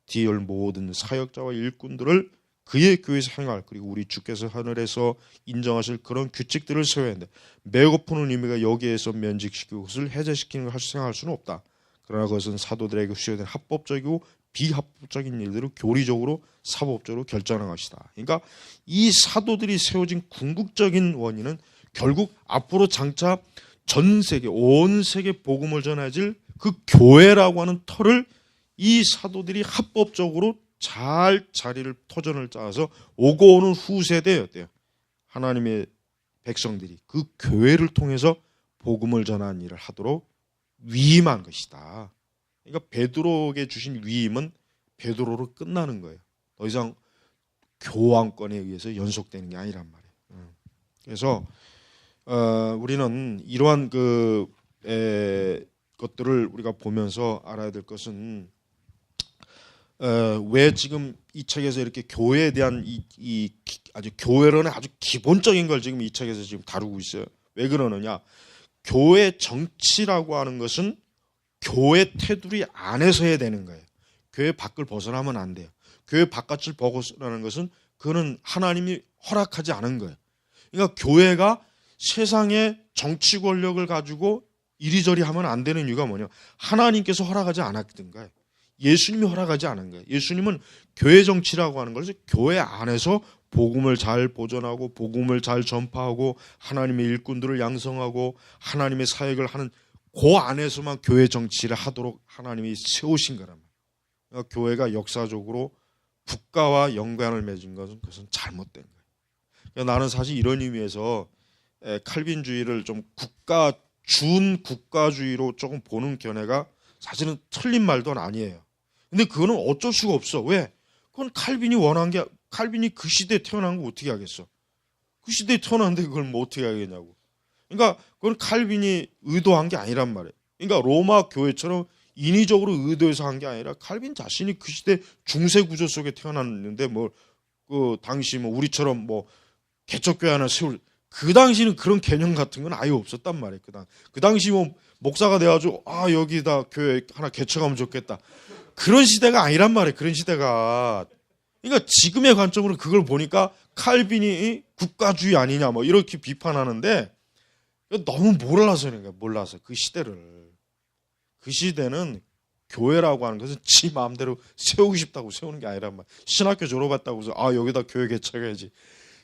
뒤에 올 모든 사역자와 일꾼들을 그의 교회에서 행할 그리고 우리 주께서 하늘에서 인정하실 그런 규칙들을 세워야 하는데 매고 푸는 의미가 여기에서 면직시키고 그것을 해제시키는 걸 생각할 수는 없다. 그러나 그것은 사도들에게 수여된 합법적이고 비합법적인 일들을 교리적으로 사법적으로 결정하는 것이다. 그러니까 이 사도들이 세워진 궁극적인 원인은 결국 앞으로 장차 전 세계 온 세계 복음을 전해질 그 교회라고 하는 터를 이 사도들이 합법적으로 잘 자리를 터전을 짜서 오고 오는 후세대에 어때요? 하나님의 백성들이 그 교회를 통해서 복음을 전하는 일을 하도록 위임한 것이다. 그러니까 베드로에게 주신 위임은 베드로로 끝나는 거예요. 더 이상 교황권에 의해서 연속되는 게 아니란 말이에요. 그래서 우리는 이러한 것들을 우리가 보면서 알아야 될 것은 왜 지금 이 책에서 이렇게 교회에 대한 이 아주 교회론의 아주 기본적인 걸 지금 이 책에서 지금 다루고 있어요. 왜 그러느냐? 교회 정치라고 하는 것은 교회 테두리 안에서 해야 되는 거예요. 교회 밖을 벗어나면 안 돼요. 교회 바깥을 벗어나는 것은 그거는 하나님이 허락하지 않은 거예요. 그러니까 교회가 세상의 정치 권력을 가지고 이리저리 하면 안 되는 이유가 뭐냐? 하나님께서 허락하지 않았든가 예수님이 허락하지 않은 거예요. 예수님은 교회 정치라고 하는 것을 교회 안에서 복음을 잘 보존하고 복음을 잘 전파하고 하나님의 일꾼들을 양성하고 하나님의 사역을 하는 그 안에서만 교회 정치를 하도록 하나님이 세우신 거란 말이에요. 그러니까 교회가 역사적으로 국가와 연관을 맺은 것은 그것은 잘못된 거예요. 그러니까 나는 사실 이런 의미에서 칼빈주의를 좀 준국가주의로 조금 보는 견해가 사실은 틀린 말도 아니에요. 근데 그거는 어쩔 수가 없어. 왜? 그건 칼빈이 원한 게, 칼빈이 그 시대에 태어난 거 어떻게 하겠어? 그 시대에 태어났는데 그걸 뭐 어떻게 하겠냐고. 그러니까 그건 칼빈이 의도한 게 아니란 말이에요. 그러니까 로마 교회처럼 인위적으로 의도해서 한 게 아니라 칼빈 자신이 그 시대 중세 구조 속에 태어났는데 뭐 그 당시 뭐 우리처럼 뭐 개척교회 하나 세울, 그 당시는 그런 개념 같은 건 아예 없었단 말이에요. 그 당시 뭐 목사가 돼가지고 여기다 교회 하나 개척하면 좋겠다. 그런 시대가 아니란 말이에요. 그런 시대가. 그러니까 지금의 관점으로 그걸 보니까 칼빈이 국가주의 아니냐 뭐 이렇게 비판하는데 너무 몰라서 그런 거야. 몰라서 그 시대를. 그 시대는 교회라고 하는 것은 지 마음대로 세우고 싶다고 세우는 게 아니란 말이에요. 신학교 졸업했다고 해서 여기다 교회 개척해야지.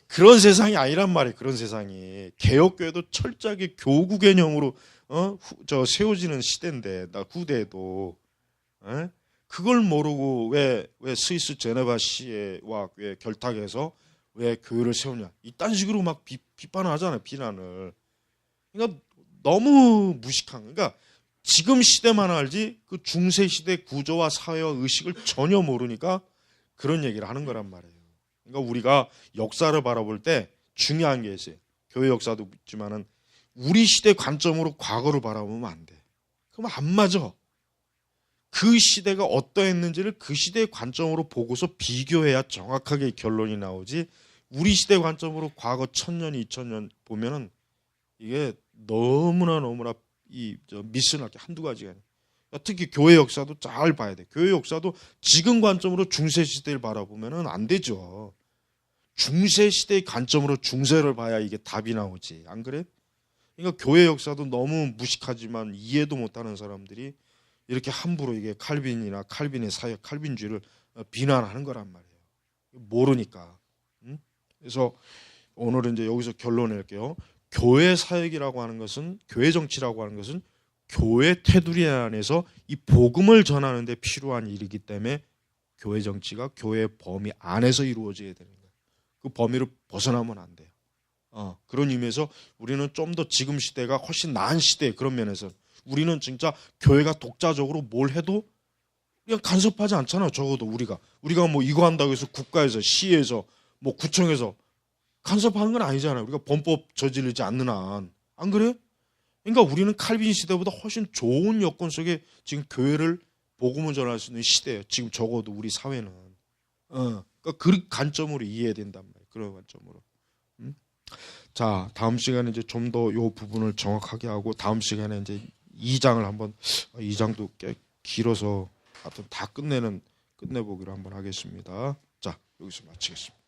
그런 세상이 아니란 말이에요. 그런 세상이. 개혁교회도 철저하게 교구 개념으로 세워지는 시대인데 나 후대에도 그걸 모르고 왜 스위스 제네바 시와 왜 결탁해서 왜 교회를 세우냐 이딴 식으로 막 비판을 하잖아요. 비난을. 그러니까 너무 무식한. 그러니까 지금 시대만 알지 그 중세 시대 구조와 사회와 의식을 전혀 모르니까 그런 얘기를 하는 거란 말이에요. 그러니까 우리가 역사를 바라볼 때 중요한 게 있어요. 교회 역사도 있지만은 우리 시대 관점으로 과거를 바라보면 안 돼. 그럼 안 맞아. 그 시대가 어떠했는지를 그 시대의 관점으로 보고서 비교해야 정확하게 결론이 나오지. 우리 시대 관점으로 과거 1000년, 2000년 보면은 이게 너무나 미스날 게 한두 가지가 아니에요. 특히 교회 역사도 잘 봐야 돼. 교회 역사도 지금 관점으로 중세 시대를 바라보면은 안 되죠. 중세 시대의 관점으로 중세를 봐야 이게 답이 나오지. 안 그래? 그러니까 교회 역사도 너무 무식하지만 이해도 못하는 사람들이 이렇게 함부로 이게 칼빈이나 칼빈의 사역, 칼빈주의를 비난하는 거란 말이에요. 모르니까. 그래서 오늘은 이제 여기서 결론 낼게요. 교회 사역이라고 하는 것은, 교회 정치라고 하는 것은 교회 테두리 안에서 이 복음을 전하는 데 필요한 일이기 때문에 교회 정치가 교회 범위 안에서 이루어져야 되는 거예요. 그 범위를 벗어나면 안 돼요. 그런 의미에서 우리는 좀 더 지금 시대가 훨씬 나은 시대, 그런 면에서 우리는 진짜 교회가 독자적으로 뭘 해도 그냥 간섭하지 않잖아요. 적어도 우리가 뭐 이거 한다고 해서 국가에서, 시에서, 뭐 구청에서 간섭하는 건 아니잖아요. 우리가 범법 저지르지 않는 한. 안 그래? 그러니까 우리는 칼빈 시대보다 훨씬 좋은 여건 속에 지금 교회를 복음을 전할 수 있는 시대예요. 지금 적어도 우리 사회는. 그러니까 그 관점으로 이해해야 된단 말이에요. 그런 관점으로. 자, 다음 시간에 이제 좀 더 이 부분을 정확하게 하고 다음 시간에 이제 2장을 한번, 2장도 꽤 길어서 하여튼 다 끝내보기로 한번 하겠습니다. 자, 여기서 마치겠습니다.